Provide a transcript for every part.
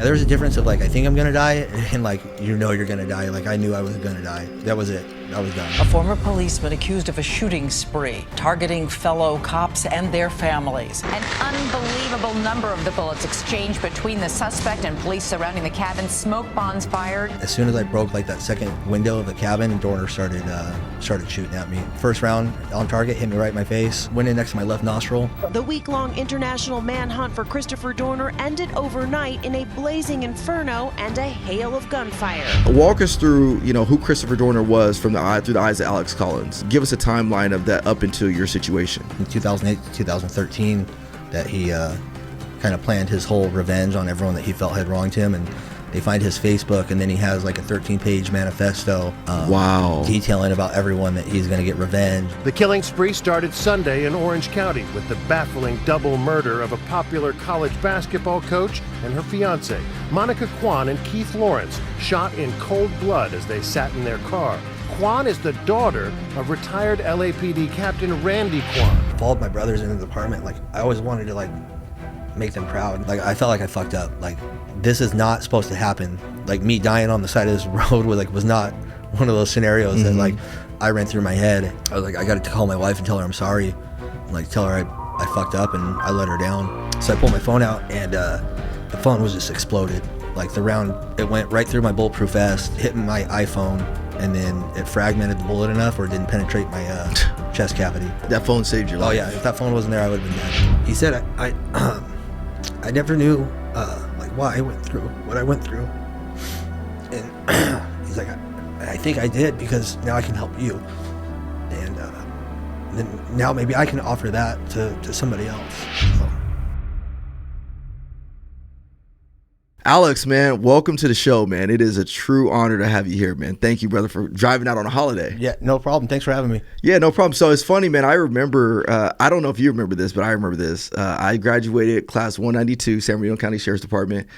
There's a difference of like, I think I'm gonna die, and like, you know you're gonna die. Like, I knew I was gonna die. That was it. I was done. A former policeman accused of a shooting spree, targeting fellow cops and their families. An unbelievable number of the bullets exchanged between the suspect and police surrounding the cabin. Smoke bombs fired. As soon as I broke like that second window of the cabin, Dorner started shooting at me. First round on target, hit me right in my face, went in next to my left nostril. The week-long international manhunt for Christopher Dorner ended overnight in a blazing inferno and a hail of gunfire. Walk us through, who Christopher Dorner was through the eyes of Alex Collins. Give us a timeline of that up until your situation. In 2008 to 2013, that he kind of planned his whole revenge on everyone that he felt had wronged him, and they find his Facebook, and then he has like a 13-page manifesto detailing about everyone that he's going to get revenge. The killing spree started Sunday in Orange County with the baffling double murder of a popular college basketball coach and her fiance, Monica Kwan and Keith Lawrence, shot in cold blood as they sat in their car. Kwan is the daughter of retired LAPD Captain Randy Kwan. Followed my brothers into the apartment. Like, I always wanted to like make them proud. Like, I felt like I fucked up. Like, this is not supposed to happen. Like, me dying on the side of this road was not one of those scenarios that like I ran through my head. I was like, I got to call my wife and tell her I'm sorry. Like, tell her I fucked up and I let her down. So I pulled my phone out, and the phone was just exploded. Like, the round, it went right through my bulletproof vest, hitting my iPhone, and then it fragmented the bullet enough where it didn't penetrate my chest cavity. That phone saved your life. Oh yeah, if that phone wasn't there, I would have been dead. He said I never knew like why I went through what I went through, and he's like, I think I did because now I can help you, and then now maybe I can offer that to somebody else. So. Alex, man, welcome to the show, man. It is a true honor to have you here, man. Thank you, brother, for driving out on a holiday. Yeah, no problem. Thanks for having me. Yeah, no problem. So it's funny, man. I remember, I don't know if you remember this, but I remember this. I graduated class 192, San Bernardino County Sheriff's Department.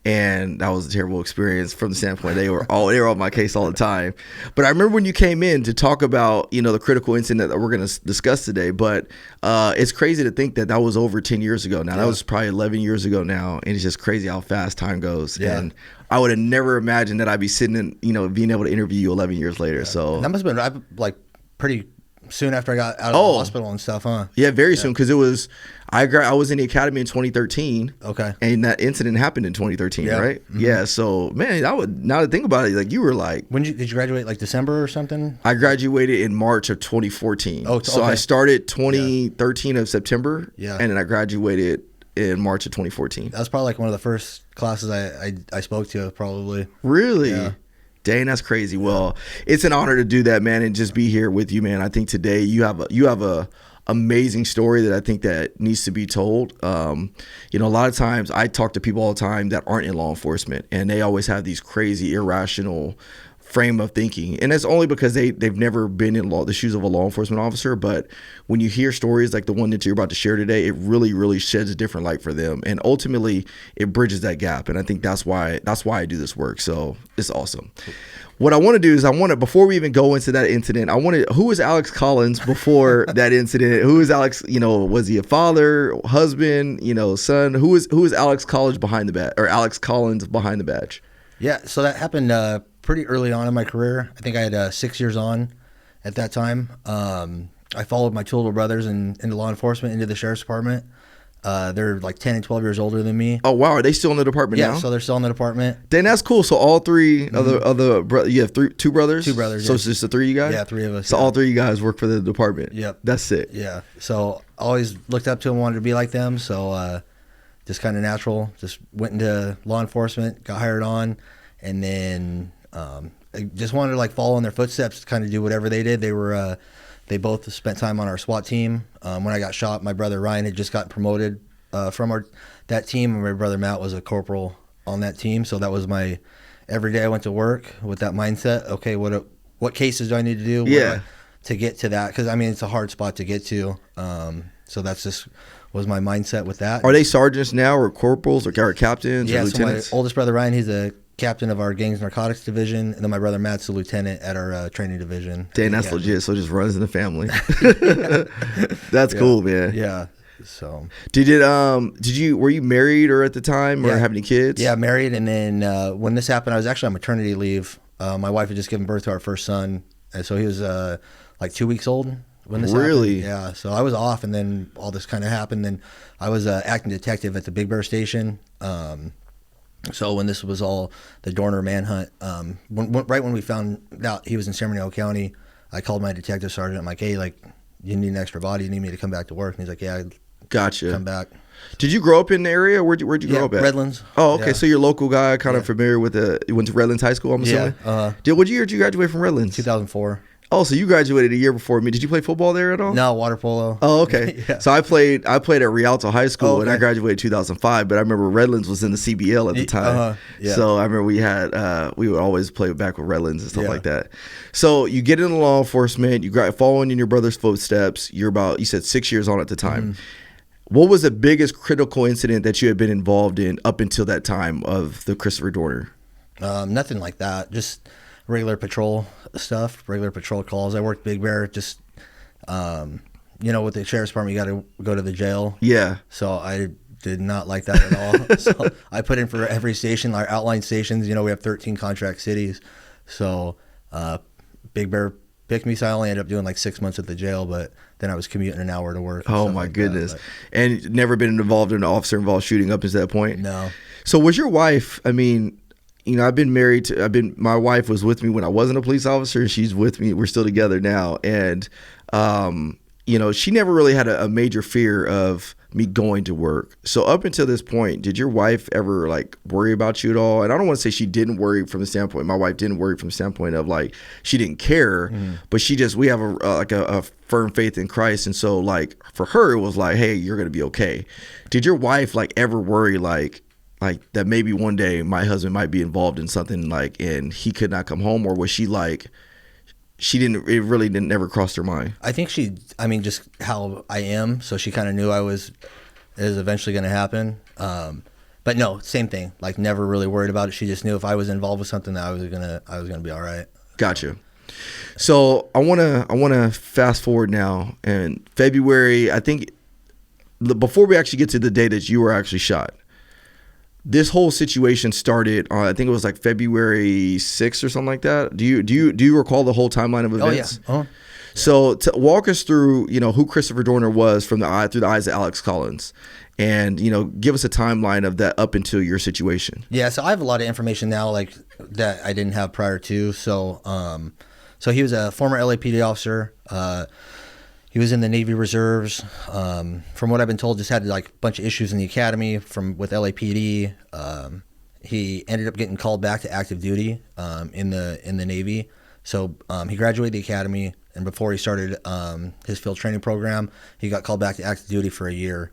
And that was a terrible experience from the standpoint they were on my case all the time. But I remember when you came in to talk about, the critical incident that we're going to discuss today. But it's crazy to think that was over 10 years ago now. Yeah. That was probably 11 years ago now. And it's just crazy how fast time goes. Yeah. And I would have never imagined that I'd be sitting in, being able to interview you 11 years later. Yeah. So and that must have been like pretty soon after I got out of the hospital and stuff, huh? Yeah, very soon, because it was I was in the academy in 2013. Okay. And that incident happened in 2013, right? Mm-hmm. Yeah. So, man, now to think about it, like, you were like, did you graduate, like December or something? I graduated in March of 2014. Oh, okay. So I started 2013 of September. Yeah. And then I graduated in March of 2014. That was probably like one of the first classes I spoke to, probably. Really? Yeah. Dang, that's crazy. Well, it's an honor to do that, man, and just be here with you, man. I think today you have a amazing story that I think that needs to be told. A lot of times I talk to people all the time that aren't in law enforcement, and they always have these crazy, irrational frame of thinking, and that's only because they've never been in the shoes of a law enforcement officer. But when you hear stories like the one that you're about to share today, it really, really sheds a different light for them, and ultimately it bridges that gap. And I think that's why I do this work. So it's awesome. What I want to do is before we even go into that incident, who was Alex Collins before that incident? Who is Alex? Was he a father, husband, son? Who is Alex Collins behind the badge, or Alex Collins behind the badge? Yeah, so that happened pretty early on in my career. I think I had 6 years on at that time. I followed my two little brothers into law enforcement, into the sheriff's department. They're like 10 and 12 years older than me. Oh, wow. Are they still in the department now? Yeah, so they're still in the department. Then that's cool. So all three of the you have two brothers? Two brothers, So yeah. it's just the three of you guys? Yeah, three of us. So all three of you guys work for the department? Yep. That's it. Yeah. So I always looked up to them, wanted to be like them. So just kind of natural. Just went into law enforcement, got hired on, and then I just wanted to like follow in their footsteps, kind of do whatever they did. They both spent time on our SWAT team. When I got shot, my brother Ryan had just gotten promoted from that team, and my brother Matt was a corporal on that team. So that was my every day I went to work with that mindset. Okay, what cases do I need to do? To get to that, because I mean it's a hard spot to get to. So that's just was my mindset with that. Are they sergeants now, or corporals, or captains, or lieutenants? So my oldest brother Ryan, he's a captain of our gangs narcotics division, and then my brother Matt's the lieutenant at our training division. Dang, that's legit. So it just runs in the family. That's cool, man. Yeah. So were you married or at the time or Yeah. have any kids? yeah, married, and then when this happened, I was actually on maternity leave. My wife had just given birth to our first son, and so he was like 2 weeks old when this Really? happened. Yeah, so I was off, and then all this kind of happened. And I was acting detective at the Big Bear station. So when this was all the Dorner manhunt, right when we found out he was in San Bernardino County, I called my detective sergeant. I'm like, hey, like, you need an extra body? You need me to come back to work? And he's like, yeah, Gotcha. come back. Did you grow up in the area? Where'd you grow up at? Redlands. Oh, okay. Yeah. So you're a local guy, kind of familiar with you went to Redlands High School, I'm assuming? What year did you graduate from Redlands? 2004. Oh, so you graduated a year before me. Did you play football there at all? No, water polo. Oh, okay. Yeah. So I played at Rialto High School, Oh, and I okay. graduated 2005. But I remember Redlands was in the CBL at the time. Yeah. So I remember we would always play back with Redlands and stuff Yeah. like that. So you get into law enforcement, following in your brother's footsteps. You said 6 years on at the time. Mm-hmm. What was the biggest critical incident that you had been involved in up until that time of the Christopher Dorner? Nothing like that. Just regular patrol stuff, regular patrol calls. I worked Big Bear. Just, with the sheriff's department, you got to go to the jail. Yeah. So I did not like that at all. So I put in for every station, our outline stations. We have 13 contract cities. So Big Bear picked me. So I only ended up doing like 6 months at the jail, but then I was commuting an hour to work. and Oh stuff my like goodness. That, And never been involved in an officer involved shooting up until that point? No. So was your wife, I've been married my wife was with me when I wasn't a police officer, and she's with me. We're still together now. And, she never really had a major fear of me going to work. So up until this point, did your wife ever worry about you at all? And I don't want to say she didn't worry from the standpoint, my wife didn't worry from the standpoint of she didn't care, but we have a firm faith in Christ. And so for her, it was hey, you're going to be okay. Did your wife ever worry that maybe one day my husband might be involved in something and he could not come home? Or was she it really didn't never cross her mind? I think just how I am. So she kind of knew it was eventually going to happen. But no, same thing. Never really worried about it. She just knew if I was involved with something that I was gonna be all right. Gotcha. So I wanna fast forward now. In February, I think before we actually get to the day that you were actually shot, this whole situation started on, I think it was February 6th or something like that. Do you recall the whole timeline of events? Oh yeah. So to walk us through, who Christopher Dorner was through the eyes of Alex Collins, and give us a timeline of that up until your situation. Yeah. So I have a lot of information now that I didn't have prior to. So so he was a former LAPD officer. He was in the Navy Reserves. From what I've been told, just had a bunch of issues in the academy with LAPD. He ended up getting called back to active duty in the Navy. So he graduated the academy, and before he started his field training program, he got called back to active duty for a year.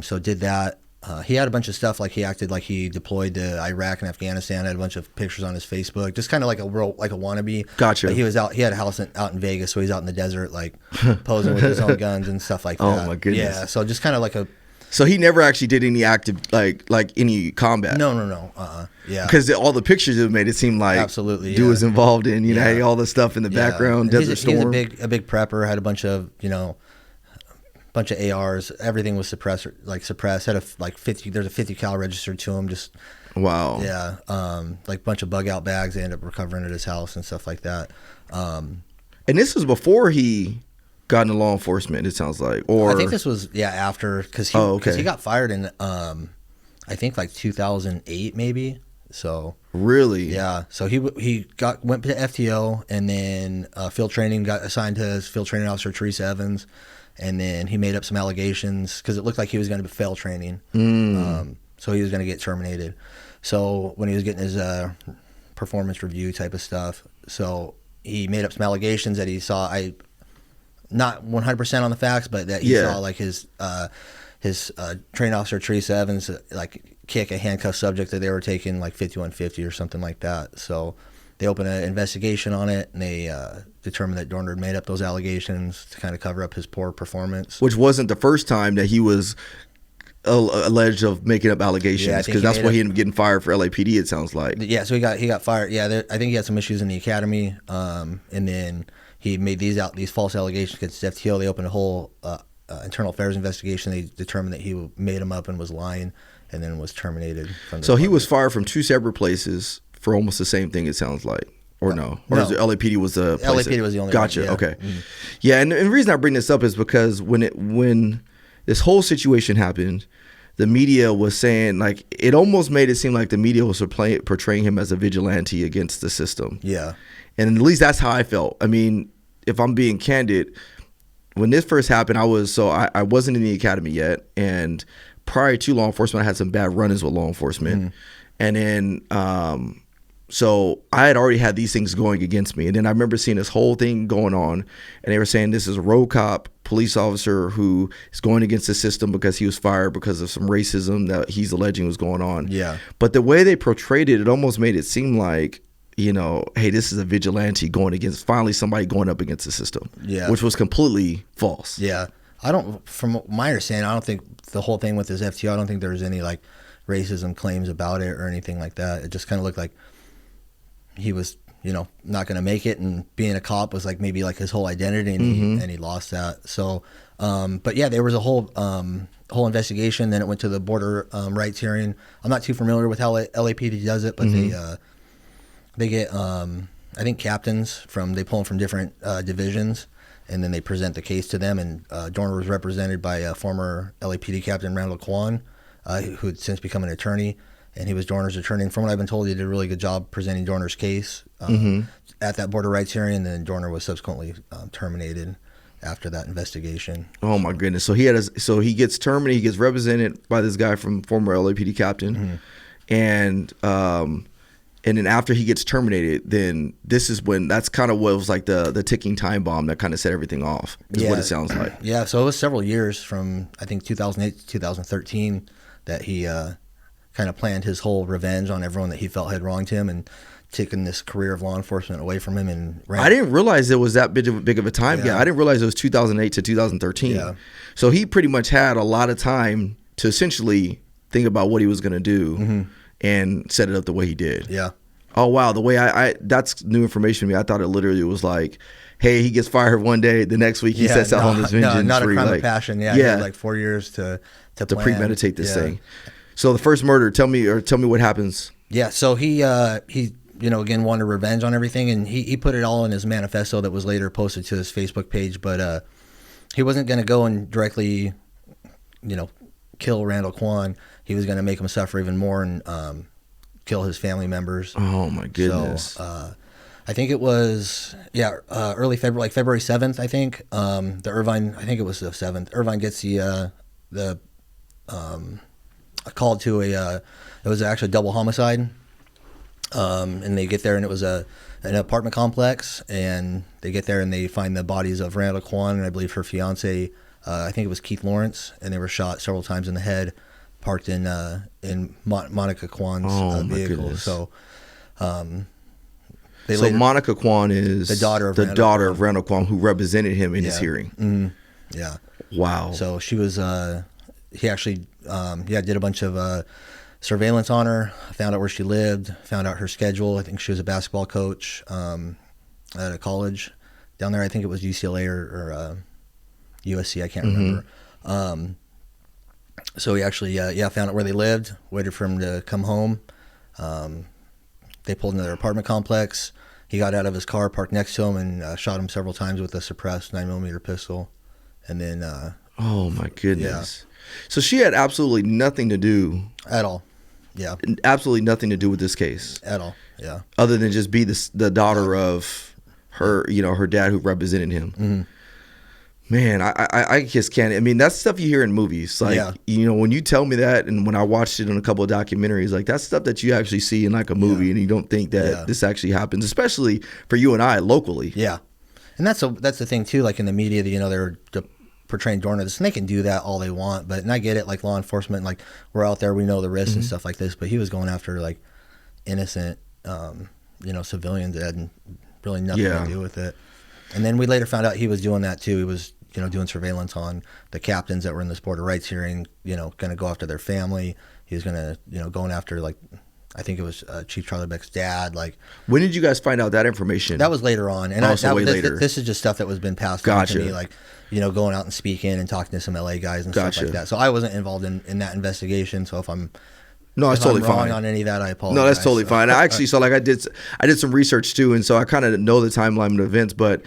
So did that. He had a bunch of stuff he acted like he deployed to Iraq and Afghanistan. Had a bunch of pictures on his Facebook, just kind of like a wannabe. Gotcha. But he was out. He had a house out in Vegas, so he's out in the desert, posing with his own guns and stuff like that. Oh my goodness. Yeah. So just kind of So he never actually did any active any combat. No. Yeah. Because all the pictures it made it seem like Absolutely, dude yeah. was involved in had all the stuff in the background. And Desert Storm. He's a big prepper. Had a bunch of bunch of ARs. Everything was suppressed. Had a 50. There's a 50 cal registered to him. Just wow. yeah. Bunch of bug out bags. They ended up recovering at his house and stuff like that. And this was before he got into law enforcement. It sounds like, or I think this was after because he got fired in I think 2008 maybe. So really, yeah. So he went to FTO, and then field training, got assigned to his field training officer Teresa Evans, and then he made up some allegations because it looked like he was going to fail training. So he was going to get terminated. So when he was getting his performance review type of stuff, so he made up some allegations that he saw. Not 100% on the facts, but that he saw his training officer Teresa Evans kick a handcuffed subject that they were taking 5150 or something like that. So they opened an investigation on it, and they determined that Dorner had made up those allegations to kind of cover up his poor performance. Which wasn't the first time that he was alleged of making up allegations, because that's why he ended up getting fired for LAPD. It sounds like. Yeah, so he got fired. Yeah, I think he had some issues in the academy, and then he made these false allegations against FTO. They opened a whole internal affairs investigation, they determined that he made him up and was lying, and then was terminated from the So he department. was fired from 2 separate places for almost the same thing, it sounds like. Or no? Or No. is it LAPD was the place LAPD was the only Gotcha, one, yeah. okay. Yeah, and the reason I bring this up is because when this whole situation happened, the media was saying, like, it almost made it seem like the media was portraying him as a vigilante against the system. Yeah. And at least that's how I felt. I mean, if I'm being candid, when this first happened, I wasn't in the academy yet, and prior to law enforcement, I had some bad run-ins with law enforcement. And then so I had already had these things going against me. And then I remember seeing this whole thing going on, and they were saying this is a road cop, police officer who is going against the system because he was fired because of some racism that he's alleging was going on. Yeah. But the way they portrayed it, it almost made it seem like, you know, hey, this is a vigilante going against, finally somebody going up against the system. Yeah. Which was completely false. Yeah. From my understanding, I don't think the whole thing with his FTO, I don't think there was any like racism claims about it or anything like that. It just kind of looked like he was, you know, not going to make it, and being a cop was like maybe like his whole identity, and he lost that. So, but yeah, there was a whole investigation. Then it went to the border rights hearing. I'm not too familiar with how LAPD does it, but they get I think captains they pull them from different divisions, and then they present the case to them. And Dorner was represented by a former LAPD captain, Randall Kwan, who had since become an attorney. And he was Dorner's attorney. And from what I've been told, he did a really good job presenting Dorner's case at that border rights hearing. And then Dorner was subsequently terminated after that investigation. Oh my goodness! So he gets terminated. He gets represented by this guy from former LAPD captain, and then after he gets terminated, then this is when that's kind of what was like the ticking time bomb that kind of set everything off. Is what it sounds like. Yeah. So it was several years from I think 2008 to 2013 that he kind of planned his whole revenge on everyone that he felt had wronged him and taken this career of law enforcement away from him. And I didn't realize it was that big of a time gap. I didn't realize it was 2008 to 2013. Yeah. So he pretty much had a lot of time to essentially think about what he was going to do and set it up the way he did. Yeah. Oh, wow. The way I that's new information to me. I thought it literally was like, hey, he gets fired one day. The next week he sets out on his vengeance. No, not a free, crime like, of passion. Yeah. He had like 4 years to plan. premeditate this thing. So the first murder, tell me what happens. Yeah, so he again wanted revenge on everything, and he put it all in his manifesto that was later posted to his Facebook page. But he wasn't going to go and directly, kill Randall Kwan. He was going to make him suffer even more and kill his family members. Oh my goodness! So I think it was early February, like February 7th. I think the Irvine. I think it was the 7th. Irvine gets the called to it was actually a double homicide, and they get there, and it was an apartment complex, and they get there and they find the bodies of Randall Kwan and I believe her fiance, I think it was Keith Lawrence, and they were shot several times in the head, parked in Monica Kwan's vehicle. So Monica Kwan is the daughter of Randall Kwan, who represented him in his hearing. Mm-hmm. Yeah. Wow. So she was he actually did a bunch of surveillance on her, found out where she lived, found out her schedule. I think she was a basketball coach at a college down there. I think it was UCLA or USC. I can't remember. So he actually found out where they lived, waited for him to come home. They pulled into their apartment complex. He got out of his car, parked next to him, and shot him several times with a suppressed 9mm pistol. And then oh my goodness. So she had absolutely nothing to do at all. Yeah. Absolutely nothing to do with this case. At all. Yeah. Other than just be the daughter of her, her dad who represented him. Mm-hmm. Man, I just can't. I mean, that's stuff you hear in movies. Like, when you tell me that, and when I watched it in a couple of documentaries, like that's stuff that you actually see in like a movie, and you don't think that this actually happens, especially for you and I locally. Yeah. And that's the thing too, like in the media, they're portraying Dorner this, and they can do that all they want, and I get it, like law enforcement, like we're out there, we know the risks and stuff like this, but he was going after like innocent civilians that had really nothing to do with it. And then we later found out he was doing that too. He was doing surveillance on the captains that were in this border rights hearing, going to go after their family. He was going to going after like I think it was Chief Charlie Beck's dad. Like, when did you guys find out that information? that was later on, and later. This is just stuff that was been passed on to me, like, you know, going out and speaking and talking to some LA guys and stuff like that. So I wasn't involved in that investigation. So if I'm totally wrong fine on any of that, I apologize. No, that's totally fine. I actually, so like I did some research too, and so I kind of know the timeline of events, but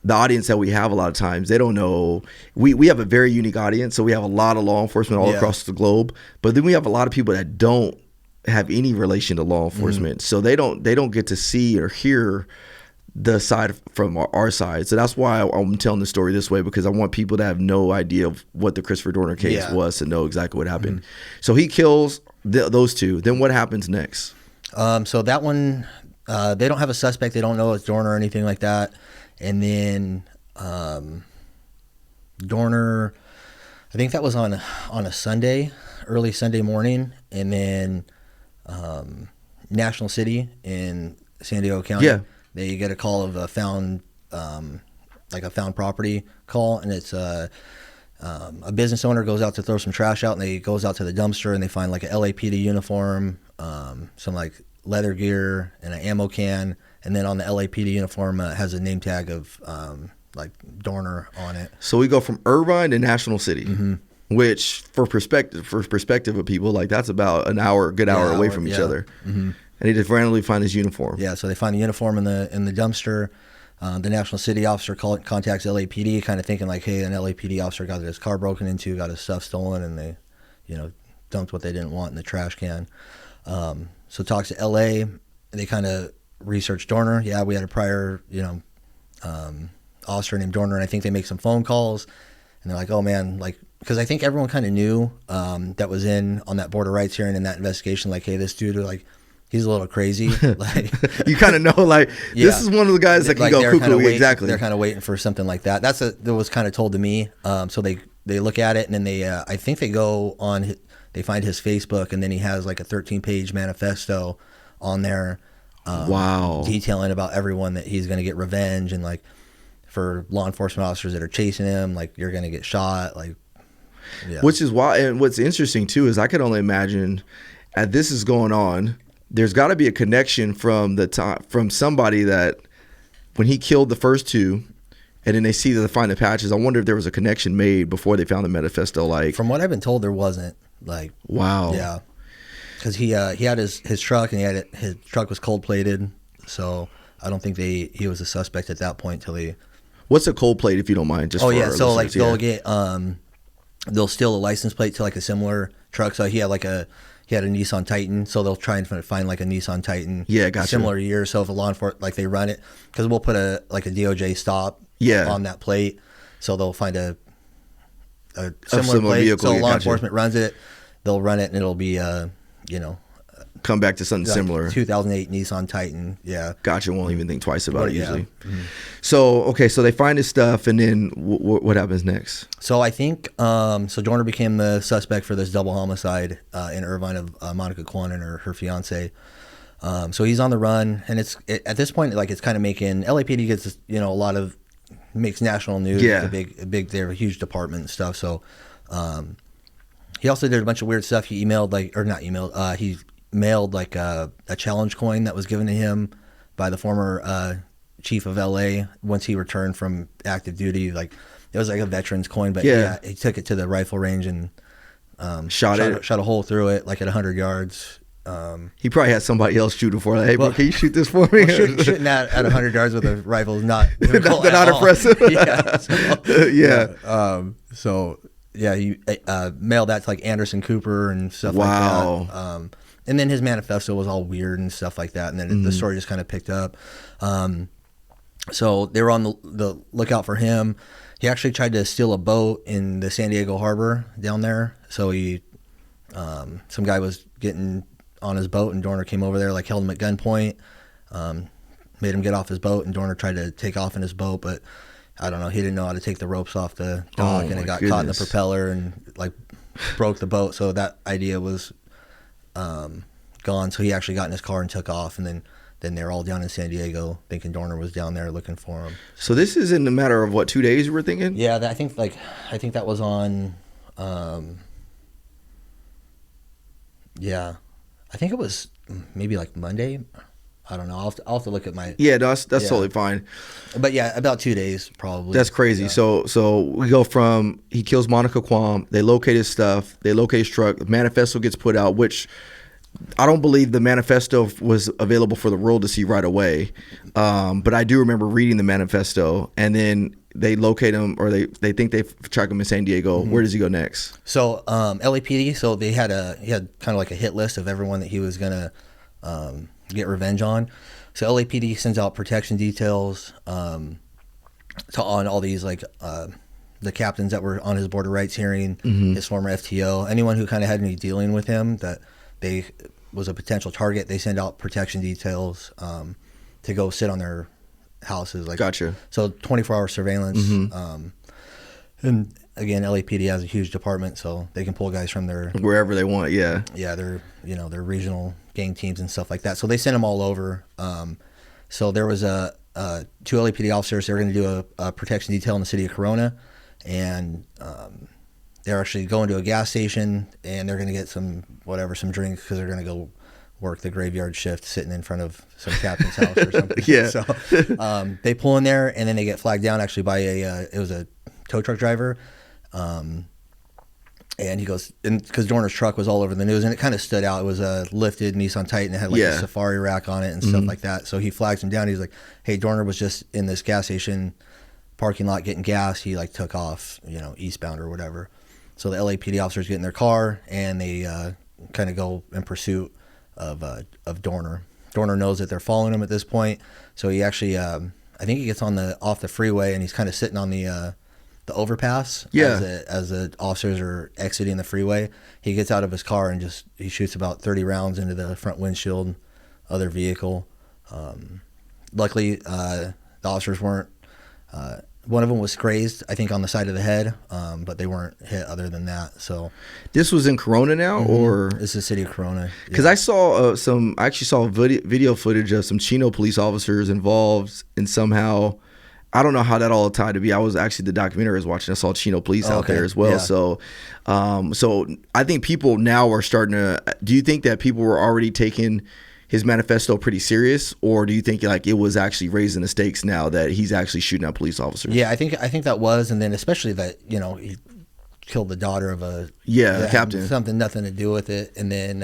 the audience that we have a lot of times, they don't know. We have a very unique audience, so we have a lot of law enforcement all across the globe, but then we have a lot of people that don't have any relation to law enforcement, so they don't get to see or hear the side from our side. So that's why I'm telling the story this way, because I want people to have no idea of what the Christopher Dorner case was to know exactly what happened. So he kills those two. Then what happens next? So that one, they don't have a suspect. They don't know it's Dorner or anything like that. And then Dorner, I think that was on a Sunday, early Sunday morning, and then National City in San Diego County. Yeah. They get a call of a found property call, and it's a business owner goes out to throw some trash out, and they goes out to the dumpster, and they find like a LAPD uniform, some like leather gear, and an ammo can, and then on the LAPD uniform has a name tag of like Dorner on it. So we go from Irvine to National City. Which, for perspective of people, like that's about an hour, good hour away from each other. And they just randomly find his uniform. Yeah, so they find the uniform in the dumpster. The National City officer contacts LAPD, kind of thinking like, hey, an LAPD officer got his car broken into, got his stuff stolen, and they, you know, dumped what they didn't want in the trash can. So talks to LA. They kind of research Dorner. Yeah, we had a prior, you know, officer named Dorner, and I think they make some phone calls, and they're like, oh man, like, because I think everyone kind of knew that was on that Board of Rights hearing in that investigation, like, hey, this dude, like, he's a little crazy. Like, you kind of know, like, this is one of the guys that can go cuckoo. Exactly. They're kind of waiting for something like that. That was kind of told to me. So they look at it, and then they, I think they go on, they find his Facebook, and then he has like a 13-page manifesto on there. Detailing about everyone that he's going to get revenge, and like for law enforcement officers that are chasing him, like, you're going to get shot, like. Yeah. Which is why, and what's interesting too is I could only imagine, as this is going on, there's got to be a connection from somebody that when he killed the first two, and then they find the patches. I wonder if there was a connection made before they found the manifesto. Like, from what I've been told, there wasn't. Like, wow, yeah, because he had his truck, and his truck was cold plated, so I don't think he was a suspect at that point till he. What's a cold plate, if you don't mind? Just so like they'll get they'll steal a license plate to like a similar truck. So he had a Nissan Titan, so they'll try and find like a Nissan Titan, similar year. So if a law enforcement, like, they run it, because we'll put a DOJ stop on that plate, so they'll find a similar plate. Vehicle, so law enforcement runs it, they'll run it, and it'll be come back to something similar. 2008 Nissan Titan. Yeah. Gotcha. Won't even think twice about it usually. So, okay. So they find his stuff, and then what happens next? So I think, so Dorner became the suspect for this double homicide in Irvine of Monica Kwan and her fiance. So he's on the run, and at this point, like, it's kind of making, LAPD gets, you know, a lot of, makes national news. Yeah. They're a huge department and stuff. So he also did a bunch of weird stuff. He he mailed like a challenge coin that was given to him by the former chief of LA once he returned from active duty. Like, it was like a veteran's coin, but he took it to the rifle range and shot a hole through it, like at 100 yards. He probably had somebody else shoot it for it. Hey, bro, can you shoot this for me? Shooting at 100 yards with a rifle is not not impressive. He mailed that to like Anderson Cooper and stuff like that. And then his manifesto was all weird and stuff like that. And then the story just kind of picked up. So they were on the lookout for him. He actually tried to steal a boat in the San Diego harbor down there. So some guy was getting on his boat, and Dorner came over there, like, held him at gunpoint, made him get off his boat, and Dorner tried to take off in his boat, but I don't know, he didn't know how to take the ropes off the dock, and it got caught in the propeller and like broke the boat. So that idea was gone. So he actually got in his car and took off, and then they're all down in San Diego thinking Dorner was down there looking for him. So this is in a matter of what, 2 days you were thinking? Yeah, I think that was on I think it was maybe like Monday. I don't know. I'll have to look at my. Yeah, that's totally fine. But yeah, about 2 days probably. That's crazy. Yeah. So we go from he kills Monica Kwam. They locate his stuff. They locate his truck. The manifesto gets put out, which I don't believe the manifesto was available for the world to see right away. But I do remember reading the manifesto, and then they locate him, or they think they track him in San Diego. Where does he go next? So LAPD. So he had kind of like a hit list of everyone that he was gonna get revenge on. So LAPD sends out protection details on all these like the captains that were on his border rights hearing, his former FTO, anyone who kind of had any dealing with him that they was a potential target. They send out protection details to go sit on their houses. Like, gotcha. So 24-hour surveillance. And again, LAPD has a huge department, so they can pull guys from their Wherever they want. Yeah. their their regional gang teams and stuff like that. So they sent them all over. So there was two LAPD officers. They were going to do a protection detail in the city of Corona, and they're actually going to a gas station, and they're going to get some drinks because they're going to go work the graveyard shift sitting in front of some captain's house or something. Yeah. So they pull in there, and then they get flagged down actually by it was a tow truck driver. And he goes, because Dorner's truck was all over the news, and it kind of stood out. It was a lifted Nissan Titan. It had like a safari rack on it and stuff like that. So he flags him down. He's like, hey, Dorner was just in this gas station parking lot getting gas. He like took off, eastbound or whatever. So the LAPD officers get in their car, and they kind of go in pursuit of Dorner. Dorner knows that they're following him at this point. So he actually, I think he gets off the freeway, and he's kind of sitting on the overpass as the officers are exiting the freeway. He gets out of his car and he shoots about 30 rounds into the front windshield of their vehicle. Luckily, the officers weren't. One of them was grazed, I think, on the side of the head, but they weren't hit other than that. So This was in Corona now, or this is the city of Corona. because I saw I actually saw video footage of some Chino police officers involved, and somehow I don't know how that all tied to be. I was actually the documentary I was watching. I saw Chino police out there as well. Yeah. So I think people now are starting to. Do you think that people were already taking his manifesto pretty serious, or do you think like it was actually raising the stakes now that he's actually shooting at police officers? Yeah, I think that was, and then especially that he killed the daughter of a captain, nothing to do with it, and then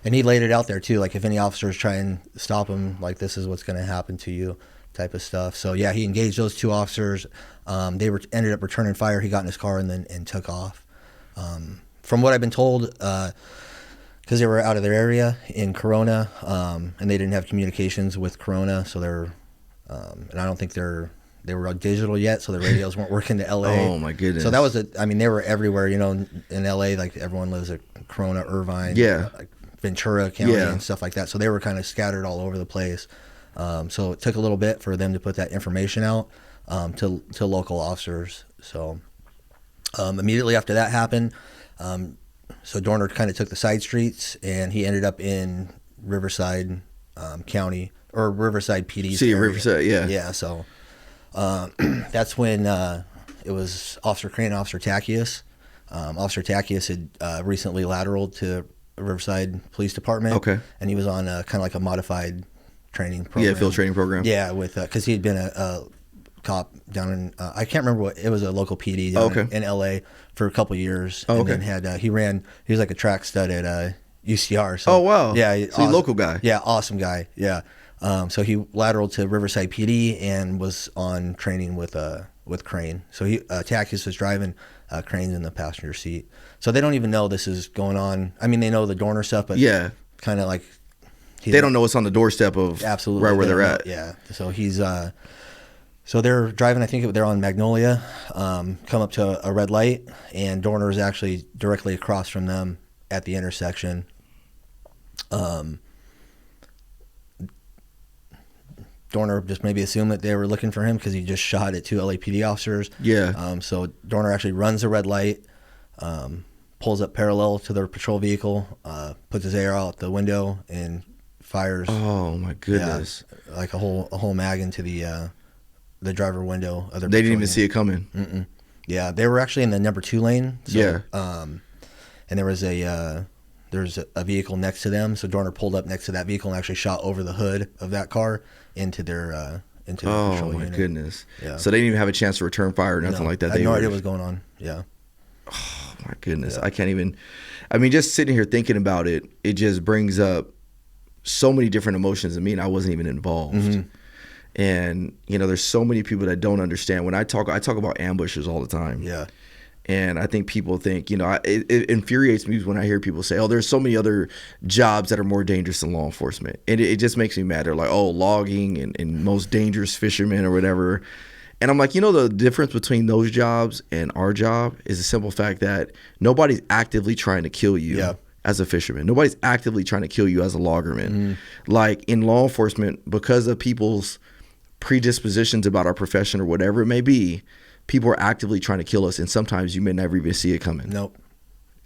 and he laid it out there too, like if any officers try and stop him, like this is what's going to happen to you, type of stuff. So yeah, he engaged those two officers. They ended up returning fire. He got in his car and took off. From what I've been told, because they were out of their area in Corona, and they didn't have communications with Corona, so they're and I don't think they were digital yet, so the radios weren't working to LA. Oh my goodness! So that was they were everywhere, in LA. Like everyone lives at Corona, Irvine, like Ventura County and stuff like that. So they were kind of scattered all over the place. So it took a little bit for them to put that information out to local officers. So immediately after that happened, so Dorner kind of took the side streets, and he ended up in Riverside County, or Riverside PD. City of Riverside, yeah. Yeah, so that's when it was Officer Crane and Officer Tackius. Officer Tackius had recently lateraled to Riverside Police Department. Okay. And he was on kind of like a modified training program. Yeah, field training program. Yeah, with because he had been a cop down in I can't remember what it was, a local PD down in LA for a couple years. And then had he was like a track stud at UCR. So, oh wow. Yeah, so he's a local guy. Yeah, awesome guy. Yeah. So he lateraled to Riverside PD and was on training with Crane. So Tackius was driving, Crane's in the passenger seat. So they don't even know this is going on. I mean, they know the Dorner stuff, but kind of like they don't know what's on the doorstep of absolutely right where they're at. Yeah. So he's so they're driving. I think they're on Magnolia. Come up to a red light, and Dorner is actually directly across from them at the intersection. Dorner just maybe assumed that they were looking for him because he just shot at two LAPD officers. Yeah. So Dorner actually runs the red light, pulls up parallel to their patrol vehicle, puts his AR out the window, and fires. Oh my goodness! Yeah, like a whole mag into the driver window of their. They didn't even see it coming. Yeah, they were actually in the number 2 lane. So, yeah. And there was they there's a vehicle next to them. So Dorner pulled up next to that vehicle and actually shot over the hood of that car into their patrol my unit. goodness. Yeah. So they didn't even have a chance to return fire or nothing like that. I had no idea what was going on. Yeah. Oh my goodness. I can't even, I mean, just sitting here thinking about it, it just brings up so many different emotions in me, and I wasn't even involved. Mm-hmm. And, you know, there's so many people that don't understand. When I talk about ambushes all the time. Yeah. And I think people think, you know, it infuriates me when I hear people say, oh, there's so many other jobs that are more dangerous than law enforcement. And it just makes me mad. They're like, oh, logging and most dangerous fishermen or whatever. And I'm like, you know, the difference between those jobs and our job is the simple fact that nobody's actively trying to kill you as a fisherman. Nobody's actively trying to kill you as a loggerman. Mm-hmm. Like in law enforcement, because of people's predispositions about our profession or whatever it may be, people are actively trying to kill us, and sometimes you may never even see it coming. Nope.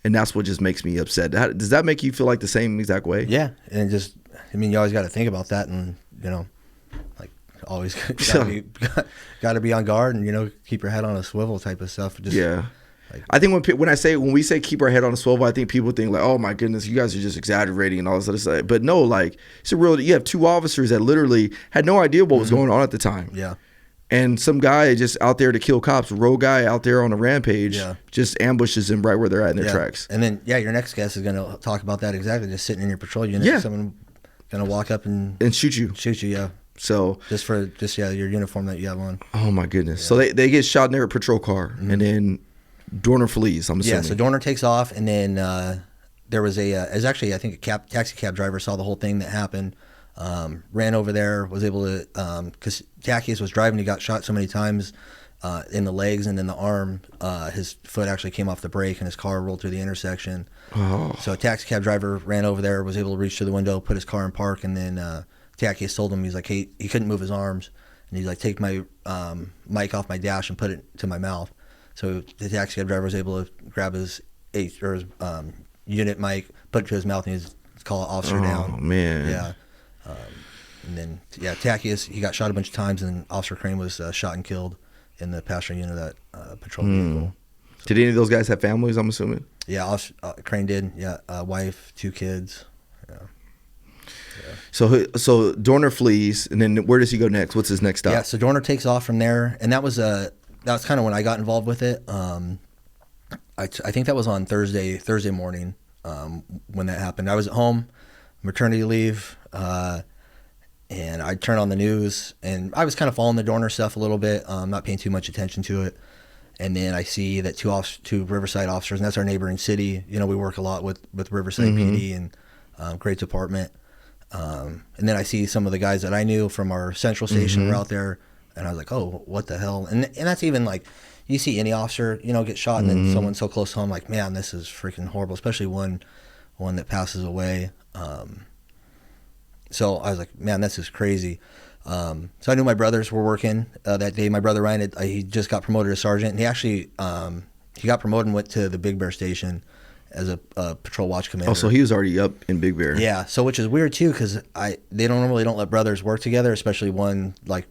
And that's what just makes me upset. Does that make you feel like the same exact way? Yeah. And just, I mean, you always got to think about that, and, you know, like always got to be on guard and, you know, keep your head on a swivel type of stuff. Just, yeah. Like, I think when we say keep our head on a swivel, I think people think like, oh my goodness, you guys are just exaggerating and all this other stuff. But no, like it's a real. You have two officers that literally had no idea what was going on at the time. Yeah. And some guy just out there to kill cops, rogue guy out there on a rampage, just ambushes them right where they're at in their tracks. And then your next guest is going to talk about that exactly. Just sitting in your patrol unit, someone going to walk up and shoot you. Yeah. So just for your uniform that you have on. Oh my goodness. So they get shot in their patrol car, and then Dorner flees. I'm assuming. Yeah. So Dorner takes off, and then there was it was actually, I think, a taxi cab driver saw the whole thing that happened. Ran over there, was able to, because Tackius was driving, he got shot so many times in the legs and in the arm, his foot actually came off the brake and his car rolled through the intersection. Oh. So a taxi cab driver ran over there, was able to reach through the window, put his car in park, and then Tackius told him, he's like, hey, he couldn't move his arms, and he's like, take my mic off my dash and put it to my mouth. So the taxi cab driver was able to grab his unit mic, put it to his mouth, and he's call officer down. Oh man. Yeah. And then, Tackius, he got shot a bunch of times, and Officer Crane was shot and killed in the passenger unit of that patrol vehicle. So, did any of those guys have families, I'm assuming? Yeah, Crane did. Yeah, wife, 2 kids. Yeah. So Dorner flees, and then where does he go next? What's his next stop? Yeah, so Dorner takes off from there, and that was kind of when I got involved with it. I think that was on Thursday morning when that happened. I was at home, maternity leave, and I turned on the news, and I was kind of following the Dorner stuff a little bit, not paying too much attention to it. And then I see that two Riverside officers, and that's our neighboring city. You know, we work a lot with Riverside PD, and great department. And then I see some of the guys that I knew from our central station were out there, and I was like, oh, what the hell? And that's even like, you see any officer, you know, get shot, and then someone so close to home, like, man, this is freaking horrible, especially one that passes away. So I was like, man, this is crazy. So I knew my brothers were working that day. My brother Ryan, he just got promoted to sergeant, and he actually he got promoted and went to the Big Bear station as a patrol watch commander. Oh, so he was already up in Big Bear. Yeah, so which is weird too, because they don't let brothers work together, especially one like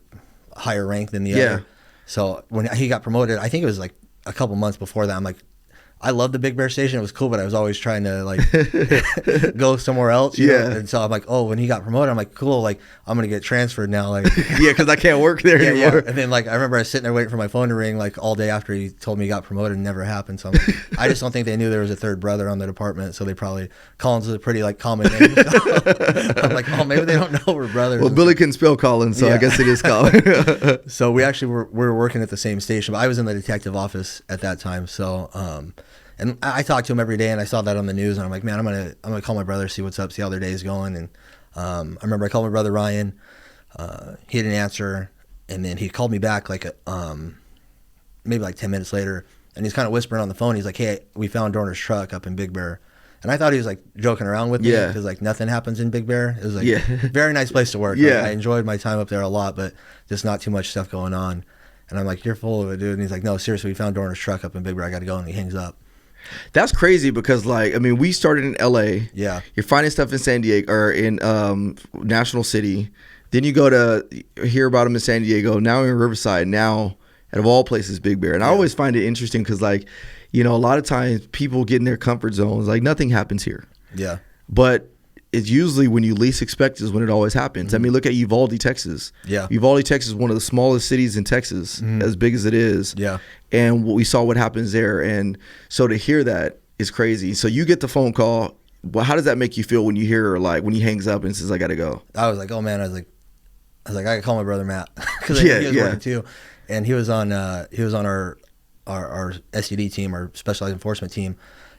higher rank than the other. So when he got promoted, I think it was like a couple months before that, I'm like, I love the Big Bear station. It was cool, but I was always trying to like go somewhere else. You know? And so I'm like, oh, when he got promoted, I'm like, cool, like I'm gonna get transferred now. Like, yeah, because I can't work there anymore. Yeah. And then like I remember I was sitting there waiting for my phone to ring like all day after he told me he got promoted, and never happened. So I'm like, I just don't think they knew there was a third brother on the department. So they probably, Collins is a pretty like common name. So I'm like, oh, maybe they don't know we're brothers. Well, Billy can spell Collins, so I guess it is Collins. So we actually we were working at the same station, but I was in the detective office at that time. So and I talked to him every day, and I saw that on the news, and I'm like, man, I'm gonna call my brother, see what's up, see how their day is going. And I remember I called my brother Ryan. He didn't answer, and then he called me back like maybe like 10 minutes later, and he's kind of whispering on the phone. He's like, hey, we found Dorner's truck up in Big Bear. And I thought he was like joking around with me, because like nothing happens in Big Bear. It was like very nice place to work. Like, I enjoyed my time up there a lot, but just not too much stuff going on. And I'm like, you're full of it, dude. And he's like, no, seriously, we found Dorner's truck up in Big Bear. I got to go. And he hangs up. That's crazy, because like, I mean, we started in LA. Yeah. You're finding stuff in San Diego or in National City. Then you go to hear about them in San Diego. Now in Riverside. Now, out of all places, Big Bear. And I always find it interesting because, like, you know, a lot of times people get in their comfort zones. Like, nothing happens here. Yeah. But it's usually when you least expect is when it always happens. I mean, look at Uvalde, Texas. Yeah. Uvalde, Texas is one of the smallest cities in Texas, as big as it is. Yeah. And we saw what happens there. And so to hear that is crazy. So you get the phone call. Well, how does that make you feel when you hear, like, when he hangs up and says, I got to go? I was like, oh man, I was like, I gotta call my brother Matt because Yeah, he was yeah. working too, and he was on our SUD team, our specialized enforcement team,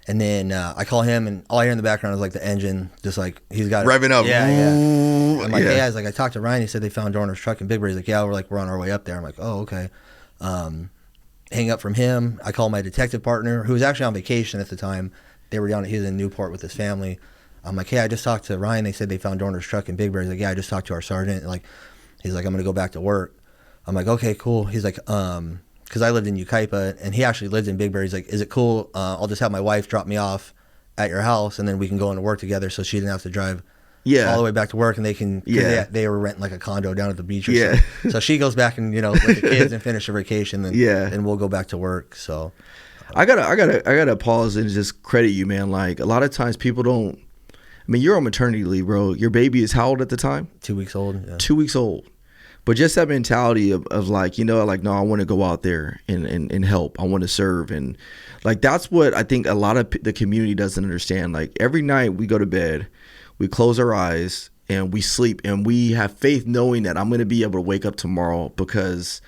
and then I call him, and all I hear in the background is like the engine, just like he's got Revving up. Yeah, yeah. I'm like, Yeah. hey, I was like, I talked to Ryan. He said they found Dorner's truck in Big Bear. He's like, yeah, we're on our way up there. I'm like, oh, okay. Hang up from him. I call my detective partner, who was actually on vacation at the time. He was in Newport with his family. I'm like, hey, I just talked to Ryan. They said they found Dorner's truck in Big Bear. He's like, yeah, I just talked to our sergeant. Like, he's like, I'm gonna go back to work. I'm like, okay, cool. He's like, because I lived in Yucaipa and he actually lived in Big Bear. He's like, is it cool? I'll just have my wife drop me off at your house and then we can go into work together, so she didn't have to drive all the way back to work, and they can. They were renting like a condo down at the beach. Or something. So she goes back and with the kids and finish her vacation, and we'll go back to work. So I gotta pause and just credit you, man. Like, a lot of times people don't. I mean, you're on maternity leave, bro. Your baby is how old at the time? 2 weeks old. Yeah. 2 weeks old. But just that mentality of like, no, I want to go out there and help. I want to serve. And like, that's what I think a lot of the community doesn't understand. Like, every night we go to bed, we close our eyes and we sleep, and we have faith knowing that I'm going to be able to wake up tomorrow because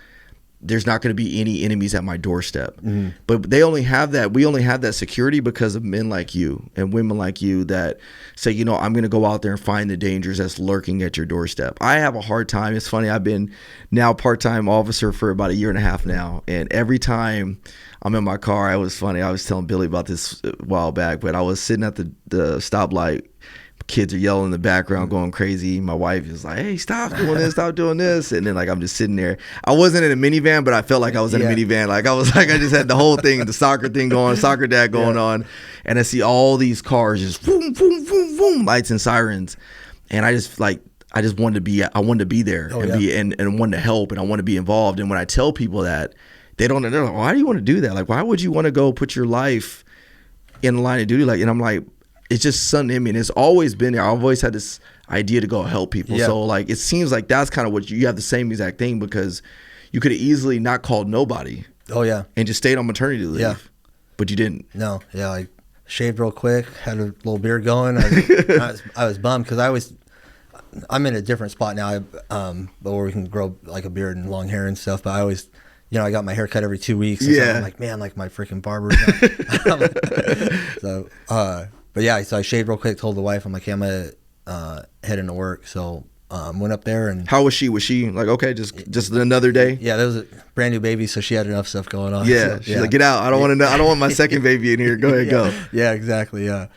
there's not going to be any enemies at my doorstep. Mm-hmm. But we only have that security because of men like you and women like you that say, I'm going to go out there and find the dangers that's lurking at your doorstep. I have a hard time. It's funny. I've been now part-time officer for about 1.5 years now. And every time I'm in my car, I was telling Billy about this a while back, but I was sitting at the stoplight. Kids are yelling in the background, going crazy. My wife is like, hey, stop doing this, stop doing this. And then like, I'm just sitting there. I wasn't in a minivan, but I felt like I was in a minivan. Like, I just had the whole thing, the soccer thing going, soccer dad going on. And I see all these cars just boom, boom, boom, boom, lights and sirens. And I just wanted to be there and wanted to help, and I want to be involved. And when I tell people that, they're like, why do you want to do that? Like, why would you want to go put your life in the line of duty? Like, and I'm like, it's just something in me, and it's always been there. I've always had this idea to go help people. Yeah. So like, it seems like that's kind of what you have the same exact thing, because you could have easily not called nobody. Oh yeah. And just stayed on maternity leave. Yeah. But you didn't. No. Yeah. I shaved real quick, had a little beard going. I was bummed because I'm in a different spot now, but where we can grow like a beard and long hair and stuff. But I always, I got my hair cut every 2 weeks. And so I'm like, man, like my freaking barber. But yeah, so I shaved real quick, told the wife, I'm like, hey, I'm going to head into work. So went up there. And how was she? Was she like, okay, just another day? Yeah, there was a brand new baby, so she had enough stuff going on. Yeah, so, she's like, get out. I don't want to know. I don't want my second baby in here. Go ahead, go. Yeah, exactly, yeah.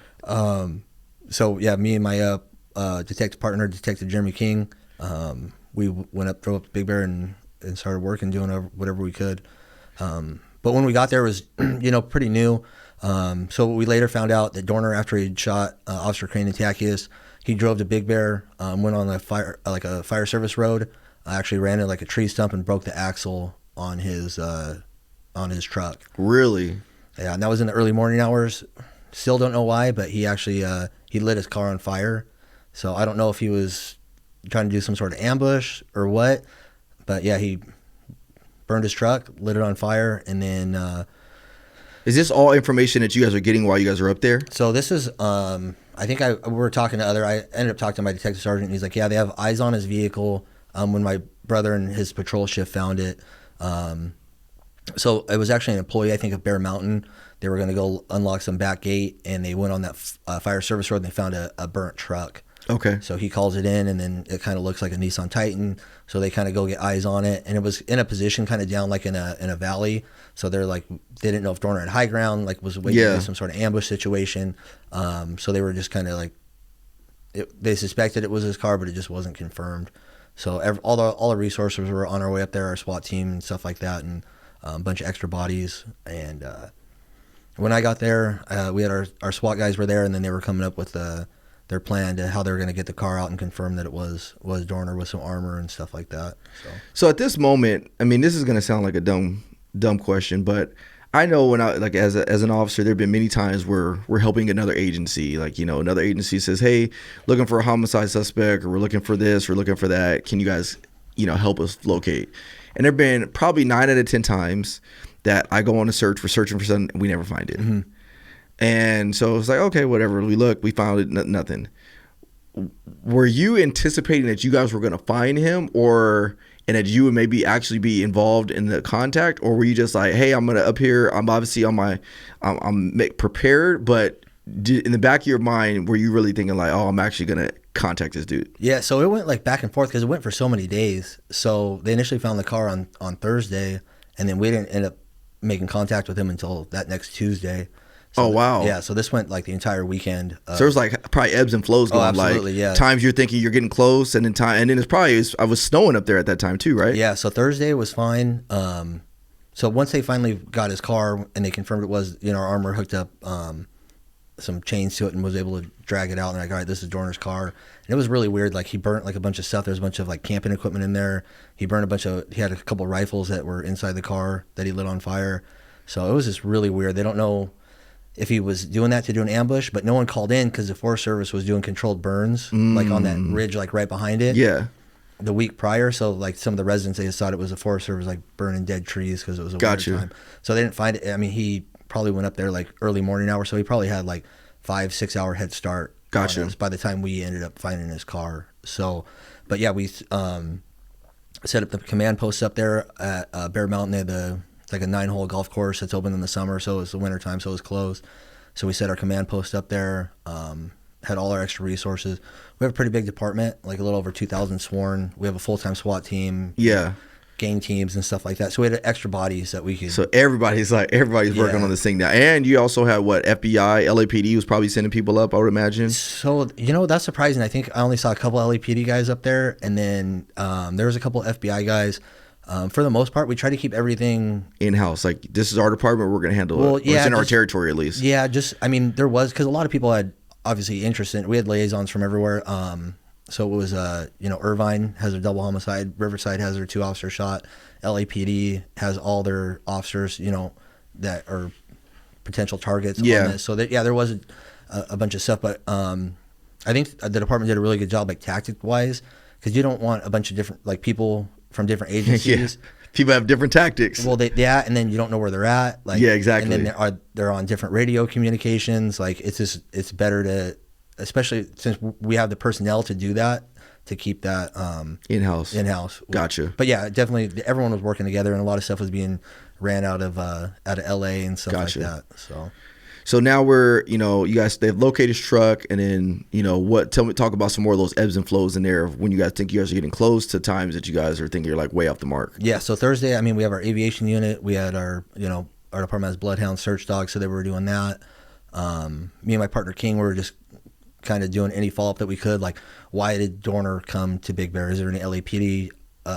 So yeah, me and my detective partner, Detective Jeremy King, we drove up to Big Bear and started working, doing whatever we could. But when we got there, it was, pretty new. So we later found out that Dorner, after he'd shot Officer Crane and Takius, he drove to Big Bear, went on a fire service road, actually ran into like a tree stump and broke the axle on his truck. Really? Yeah, and that was in the early morning hours. Still don't know why, but he actually he lit his car on fire. So I don't know if he was trying to do some sort of ambush or what, but yeah, he burned his truck, lit it on fire, and then. Is this all information that you guys are getting while you guys are up there? So this is, I think we were talking to I ended up talking to my detective sergeant, and he's like, yeah, they have eyes on his vehicle when my brother and his patrol shift found it. So it was actually an employee, I think, of Bear Mountain. They were going to go unlock some back gate, and they went on that fire service road, and they found a burnt truck. Okay. So he calls it in, and then it kind of looks like a Nissan Titan. So they kind of go get eyes on it, and it was in a position kind of down like in a valley. So they're like, they didn't know if Dorner had high ground, like was waiting for some sort of ambush situation. So they were just kind of like, they suspected it was his car, but it just wasn't confirmed. So all the resources were on our way up there, our SWAT team and stuff like that, and a bunch of extra bodies. And when I got there, we had our SWAT guys were there, and then they were coming up with their plan to how they were going to get the car out and confirm that it was Dorner with some armor and stuff like that. So at this moment, I mean, this is going to sound like a dumb question, but I mean, I know when I like as an officer, there've been many times where we're helping another agency. Like, you know, another agency says, "Hey, looking for a homicide suspect, or we're looking for this, we're looking for that. Can you guys, you know, help us locate?" And there've been probably 9 out of 10 times that I go on a search, we're searching for something, and we never find it. And so it's like, okay, whatever. We look, we found it, nothing. Were you anticipating that you guys were going to find him, and that you would maybe actually be involved in the contact, or were you just like, hey, I'm gonna up here, I'm obviously on my, I'm prepared, but in the back of your mind, were you really thinking like, oh, I'm actually gonna contact this dude? Yeah, so it went like back and forth because it went for so many days. So they initially found the car on Thursday, and then we didn't end up making contact with him until that next Tuesday. So oh, wow. Yeah, so this went like the entire weekend. So there's like probably ebbs and flows going. Absolutely, like yeah. Times you're thinking you're getting close, and then it's probably, I was snowing up there at that time too, right? Yeah, so Thursday was fine. So once they finally got his car and they confirmed it was, you know, our armor hooked up some chains to it and was able to drag it out, and like, all right, this is Dorner's car. And it was really weird. Like, he burnt like a bunch of stuff. There's a bunch of like camping equipment in there. He burned he had a couple rifles that were inside the car that he lit on fire. So it was just really weird. They don't know if he was doing that to do an ambush, but no one called in because the Forest Service was doing controlled burns like on that ridge like right behind it. Yeah. The week prior, so like some of the residents, they just thought it was the Forest Service like burning dead trees because it was a winter time. So they didn't find it. I mean, he probably went up there like early morning hours, so he probably had like 5-6 hour head start. Gotcha. By the time we ended up finding his car. So, but yeah, we set up the command post up there at Bear Mountain. They had it's like a 9-hole golf course that's open in the summer, so it's the winter time, so it was closed. So we set our command post up there. Had all our extra resources. We have a pretty big department, like a little over 2,000 sworn. We have a full-time SWAT team. Yeah. Gang teams and stuff like that. So we had extra bodies that we could. So everybody's working on this thing now. And you also had what, FBI, LAPD was probably sending people up, I would imagine. So, you know, that's surprising. I think I only saw a couple LAPD guys up there, and then there was a couple FBI guys. For the most part, we try to keep everything in-house. Like, this is our department, we're going to handle it. Well, yeah, it's in our territory at least. Yeah, I mean, there was, because a lot of people had obviously interest in it. We had liaisons from everywhere. So it was, you know, Irvine has their double homicide. Riverside has their 2 officer shot. LAPD has all their officers, you know, that are potential targets on this. So, there was a bunch of stuff. But I think the department did a really good job, like, tactic-wise, because you don't want a bunch of different, like, people from different agencies. People have different tactics. Well, and then you don't know where they're at. Like, yeah, exactly. And then they're on different radio communications. Like, it's better to, especially since we have the personnel to do that, to keep that in-house. Gotcha. But yeah, definitely everyone was working together, and a lot of stuff was being ran out of LA and stuff like that. So now we're, you know, you guys, they've located his truck, and then, you know, talk about some more of those ebbs and flows in there of when you guys think you guys are getting close to times that you guys are thinking you're like way off the mark. Yeah. So Thursday, I mean, we have our aviation unit. We had our department has bloodhound search dogs, so they were doing that. Me and my partner King were just kind of doing any follow-up that we could. Like, why did Dorner come to Big Bear? Is there any LAPD,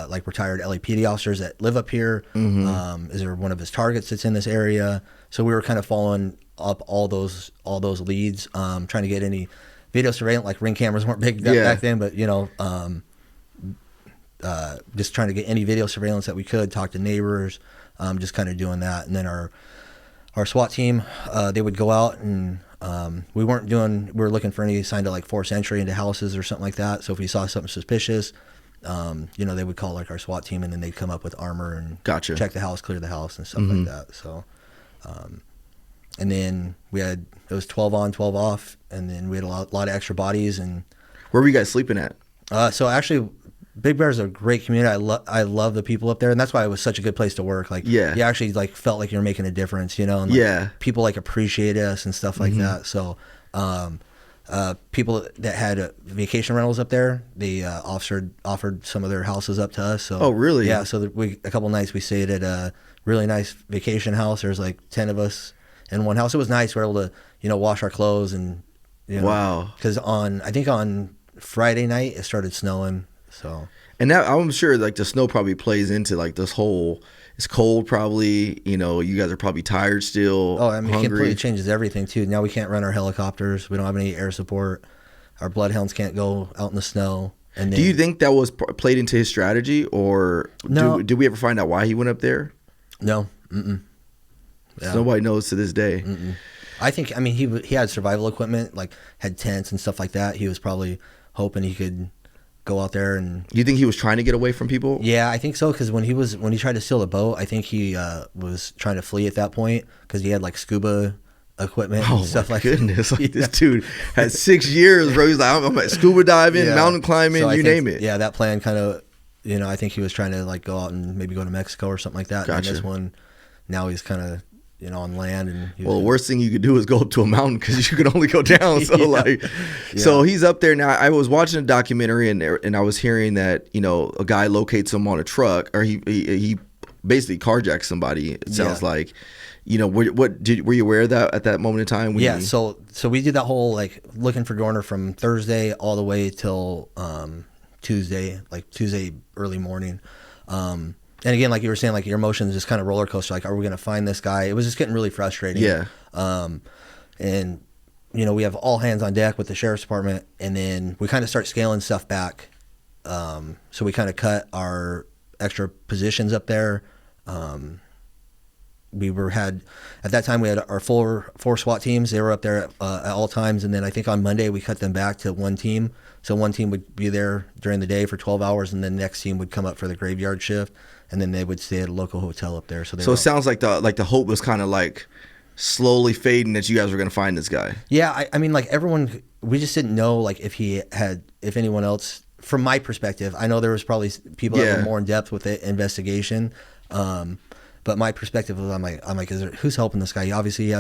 like retired LAPD officers that live up here? Is there one of his targets that's in this area? So we were kind of following up all those leads, trying to get any video surveillance. Like, ring cameras weren't big back then, but you know, just trying to get any video surveillance that we could, talk to neighbors, just kind of doing that. And then our SWAT team, they would go out, and we were looking for any sign to like force entry into houses or something like that. So if we saw something suspicious, you know, they would call like our SWAT team, and then they'd come up with armor and check the house, clear the house, and stuff like that. So, and then it was 12 on, 12 off, and then we had a lot of extra bodies. And where were you guys sleeping at? So actually, Big Bear is a great community. I love the people up there, and that's why it was such a good place to work. Like, you actually like felt like you're making a difference, you know. And, like, people like appreciate us and stuff like that. So, people that had vacation rentals up there, they offered some of their houses up to us. So, oh, really? Yeah. So a couple nights we stayed at a really nice vacation house. There's like 10 of us in one house. It was nice. We were able to, you know, wash our clothes and, you know, wow. Because I think on Friday night it started snowing. So, and now I'm sure like the snow probably plays into like this whole, it's cold probably, you know, you guys are probably tired still. Oh, I mean, hungry. It completely changes everything too. Now we can't run our helicopters. We don't have any air support. Our bloodhounds can't go out in the snow. And then, do you think that was played into his strategy, or no? Did we ever find out why he went up there? No. Yeah. So nobody knows to this day. I think, I mean, he had survival equipment, like had tents and stuff like that. He was probably hoping he could go out there and. You think he was trying to get away from people? Yeah, I think so. Because when he tried to steal the boat, I think he was trying to flee at that point because he had like scuba equipment and stuff like goodness. that. Like, this dude had 6 years, bro. He's like, I'm at scuba diving, mountain climbing, So I you think, name it. Yeah, that plan kind of, I think he was trying to like go out and maybe go to Mexico or something like that. Gotcha. And this one, now he's kind of, on land. And Well, the worst thing you could do is go up to a mountain because you could only go down. So so he's up there now. I was watching a documentary and I was hearing that a guy locates him on a truck, or he basically carjacks somebody. It sounds like. Were you aware of that at that moment in time? So we did that whole like looking for Dorner from Thursday all the way till Tuesday early morning. And again, like you were saying, like your emotions just kind of roller coaster. Like, are we going to find this guy? It was just getting really frustrating. Yeah. And we have all hands on deck with the sheriff's department, and then we kind of start scaling stuff back. So we kind of cut our extra positions up there. At that time we had our four SWAT teams. They were up there at all times, and then I think on Monday we cut them back to one team. So one team would be there during the day for 12 hours, and then the next team would come up for the graveyard shift, and then they would stay at a local hotel up there. So it sounds like the hope was kind of like slowly fading that you guys were going to find this guy. Yeah, I mean, like everyone, we just didn't know like if anyone else. From my perspective, I know there was probably people that were more in depth with the investigation. But my perspective was, I'm like, who's helping this guy? Obviously,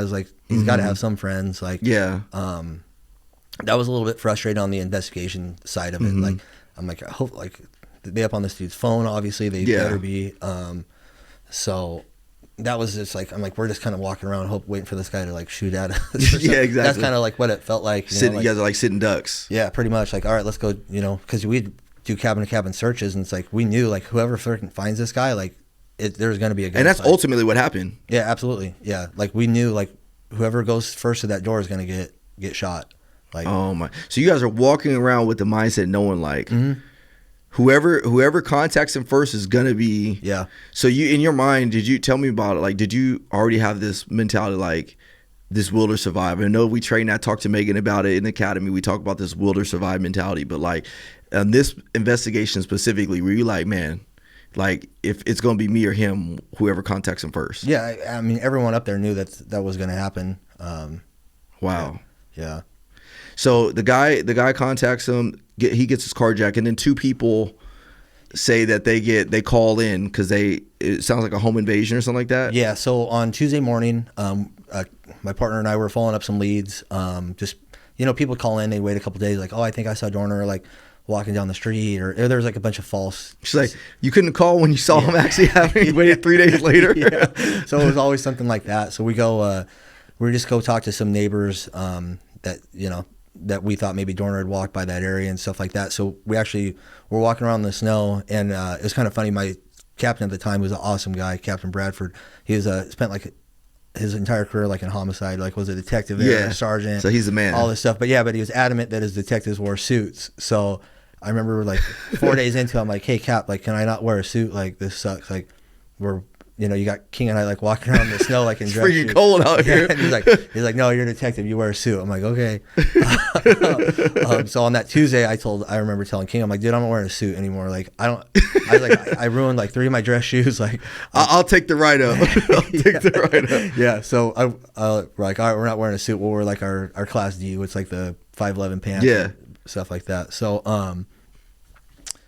he's got to have some friends. Like, that was a little bit frustrating on the investigation side of it. Like, I'm like, I hope like they up on this dude's phone. Obviously, they better be. So that was just like, I'm like, we're just kind of walking around, waiting for this guy to like shoot at us. Yeah, exactly. That's kind of like what it felt like. You guys are like sitting ducks. Yeah, pretty much. Like, all right, let's go. Because we'd do cabin to cabin searches, and it's like we knew like whoever freaking finds this guy, like. There's going to be a gunfight. And that's ultimately what happened. Yeah, absolutely. Yeah, like we knew like whoever goes first to that door is going to get shot. Like, oh my! So you guys are walking around with the mindset knowing like whoever contacts him first is going to be. Yeah. So you in your mind, did you tell me about it? Like, did you already have this mentality like this will or survive? I know we train. I talked to Megan about it in the academy. We talk about this will or survive mentality, but like on this investigation specifically, were you like, man? Like, if it's going to be me or him, whoever contacts him first. Yeah, I mean, everyone up there knew that was going to happen. Wow. Yeah. So the guy contacts him. He gets his carjacked, and then two people say that they call in because it sounds like a home invasion or something like that. Yeah. So on Tuesday morning, my partner and I were following up some leads. Just people call in, they wait a couple days, like, oh, I think I saw Dorner, like. Walking down the street, or there was like a bunch of false. She's like, you couldn't call when you saw him actually happening. You waited 3 days later. Yeah. So it was always something like that. So we just go talk to some neighbors that we thought maybe Dorner had walked by that area and stuff like that. So we actually were walking around in the snow, and it was kind of funny. My captain at the time was an awesome guy, Captain Bradford. He was spent like his entire career like in homicide, like was a detective there, a sergeant. So he's the man. All this stuff, but he was adamant that his detectives wore suits. So. I remember like 4 days into it, I'm like, hey Cap, like, can I not wear a suit? Like, this sucks. Like, you got King and I like walking around in the snow like in dress freaking cold out here. And he's like, no, you're a detective, you wear a suit. I'm like, okay. So on that Tuesday, I remember telling King, I'm like, dude, I'm not wearing a suit anymore. Like, I ruined like 3 of my dress shoes. Like, I'll take the write up. The write up. Yeah. So we're like, all right, we're not wearing a suit. We'll wear like our Class D, which like the 511 pants. Yeah. Stuff like that. So,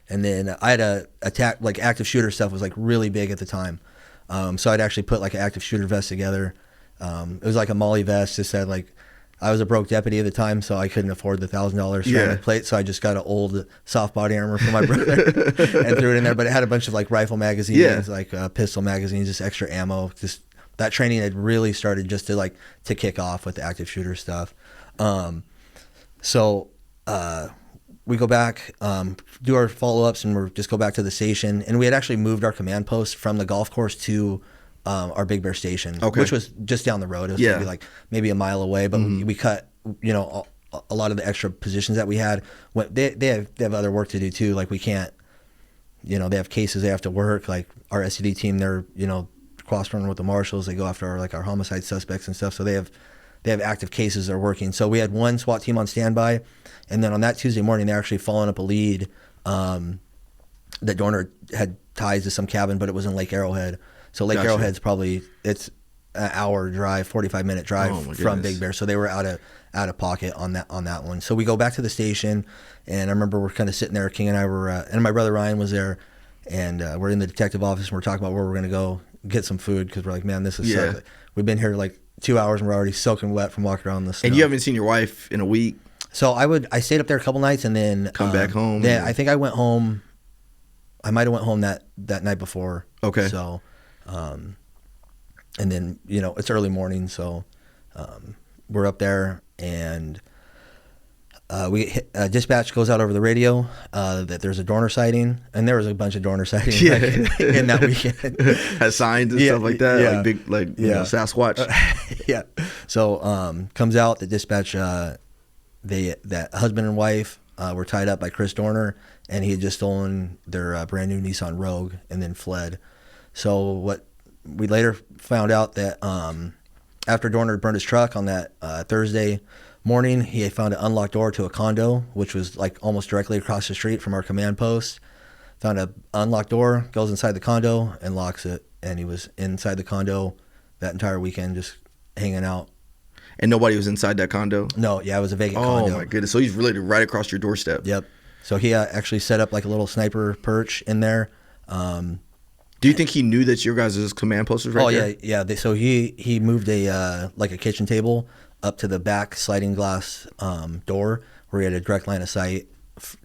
and then I had a attack, like active shooter stuff was like really big at the time. So I'd actually put like an active shooter vest together. It was like a Molly vest. Just said like, I was a broke deputy at the time, so I couldn't afford the $1,000 ceramic plate. So I just got an old soft body armor from my brother and threw it in there. But it had a bunch of like rifle magazines, like pistol magazines, just extra ammo. Just that training had really started just to kick off with the active shooter stuff. So we go back, do our follow-ups, and we just go back to the station. And we had actually moved our command post from the golf course to our Big Bear station, which was just down the road. It was maybe a mile away, but we cut, a lot of the extra positions that we had. They have other work to do too. Like we can't, they have cases they have to work. Like our SCD team, they're, cross-running with the marshals. They go after our homicide suspects and stuff. So they have active cases they're working. So we had one SWAT team on standby, and then on that Tuesday morning, they're actually following up a lead that Dorner had ties to some cabin, but it was in Lake Arrowhead. So Lake Arrowhead's probably it's an hour drive, 45-minute drive from Big Bear. So they were out of pocket on that one. So we go back to the station, and I remember we're kind of sitting there. King and I were, and my brother Ryan was there, and we're in the detective office, and we're talking about where we're going to go get some food because we're like, man, this is sucks. We've been here like 2 hours and we're already soaking wet from walking around the snow. And you haven't seen your wife in a week? So I stayed up there a couple nights and then come back home. Yeah, I think I went home. I might have went home that night before. Okay. So, and then it's early morning, so we're up there and dispatch goes out over the radio that there's a Dorner sighting, and there was a bunch of Dorner sightings in that weekend. Has signs and stuff like that, like big, Sasquatch. Yeah. So comes out the dispatch. That husband and wife were tied up by Chris Dorner, and he had just stolen their brand new Nissan Rogue and then fled. So what we later found out that after Dorner burned his truck on that Thursday morning, he had found an unlocked door to a condo, which was like almost directly across the street from our command post. Found an unlocked door, goes inside the condo and locks it, and he was inside the condo that entire weekend just hanging out. And nobody was inside that condo? No, it was a vacant condo. Oh my goodness. So he's really right across your doorstep. Yep. So he actually set up like a little sniper perch in there. Do you think he knew that your guys' command post was right there? Yeah. So he moved a kitchen table up to the back sliding glass door where he had a direct line of sight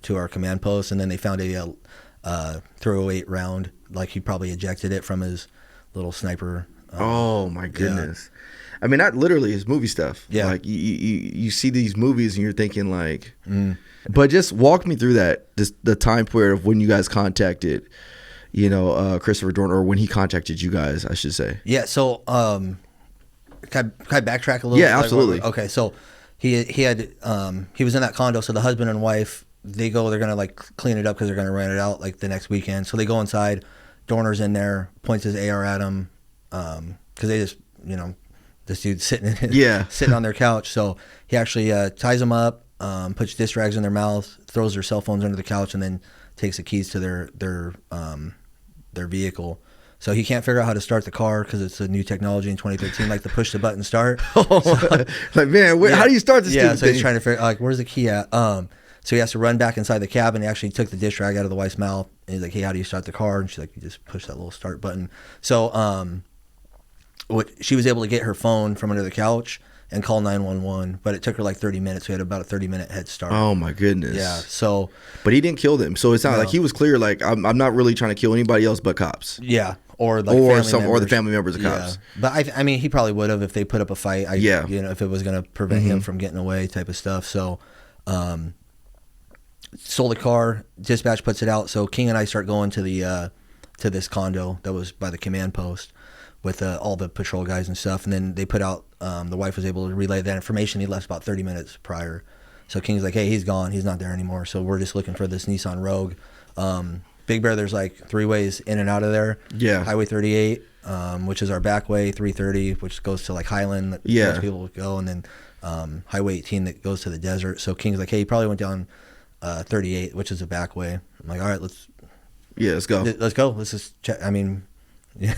to our command post, and then they found a .308 round, like he probably ejected it from his little sniper. Oh my goodness. Yeah. I mean, that literally is movie stuff. Yeah. Like you see these movies and you're thinking like, but just walk me through the time period of when you guys contacted, Christopher Dorner, or when he contacted you guys, I should say. Yeah. So, can I backtrack a little? Yeah, absolutely. Okay. So he was in that condo. So the husband and wife, they're going to like clean it up because they're going to rent it out like the next weekend. So they go inside, Dorner's in there, points his AR at him. Cause they just, this dude's sitting on their couch. So he actually ties them up, puts disc rags in their mouth, throws their cell phones under the couch, and then takes the keys to their vehicle. So he can't figure out how to start the car because it's a new technology in 2013, like the push the button start. How do you start this? Yeah, so he's trying to figure like where's the key at. So he has to run back inside the cabin. He actually took the disc rag out of the wife's mouth, and he's like, "Hey, how do you start the car?" And she's like, "You just push that little start button." So she was able to get her phone from under the couch and call 911, but it took her like 30 minutes. We had about a 30-minute head start. Oh my goodness. Yeah. So, but he didn't kill them. So it sounded like he was clear. Like I'm not really trying to kill anybody else but cops. Yeah. Or the family members of cops. But I mean, he probably would have if they put up a fight. If it was going to prevent him from getting away, type of stuff. So, sold the car. Dispatch puts it out. So King and I start going to this condo that was by the command post with all the patrol guys and stuff. And then they put out. The wife was able to relay that information. He left about 30 minutes prior. So King's like, "Hey, he's gone. He's not there anymore. So we're just looking for this Nissan Rogue." Big Bear, there's like 3 ways in and out of there. Yeah. Highway 38, which is our back way, 330, which goes to like Highland. Most people go, and then Highway 18 that goes to the desert. So King's like, "Hey, he probably went down 38, which is a back way." I'm like, "All right, let's go. Let's go. Let's just check." I mean, yeah.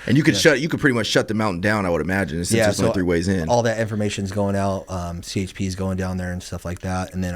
And you could pretty much shut the mountain down, I would imagine, since there's only 3 ways in. All that information's going out. CHP's going down there and stuff like that, and then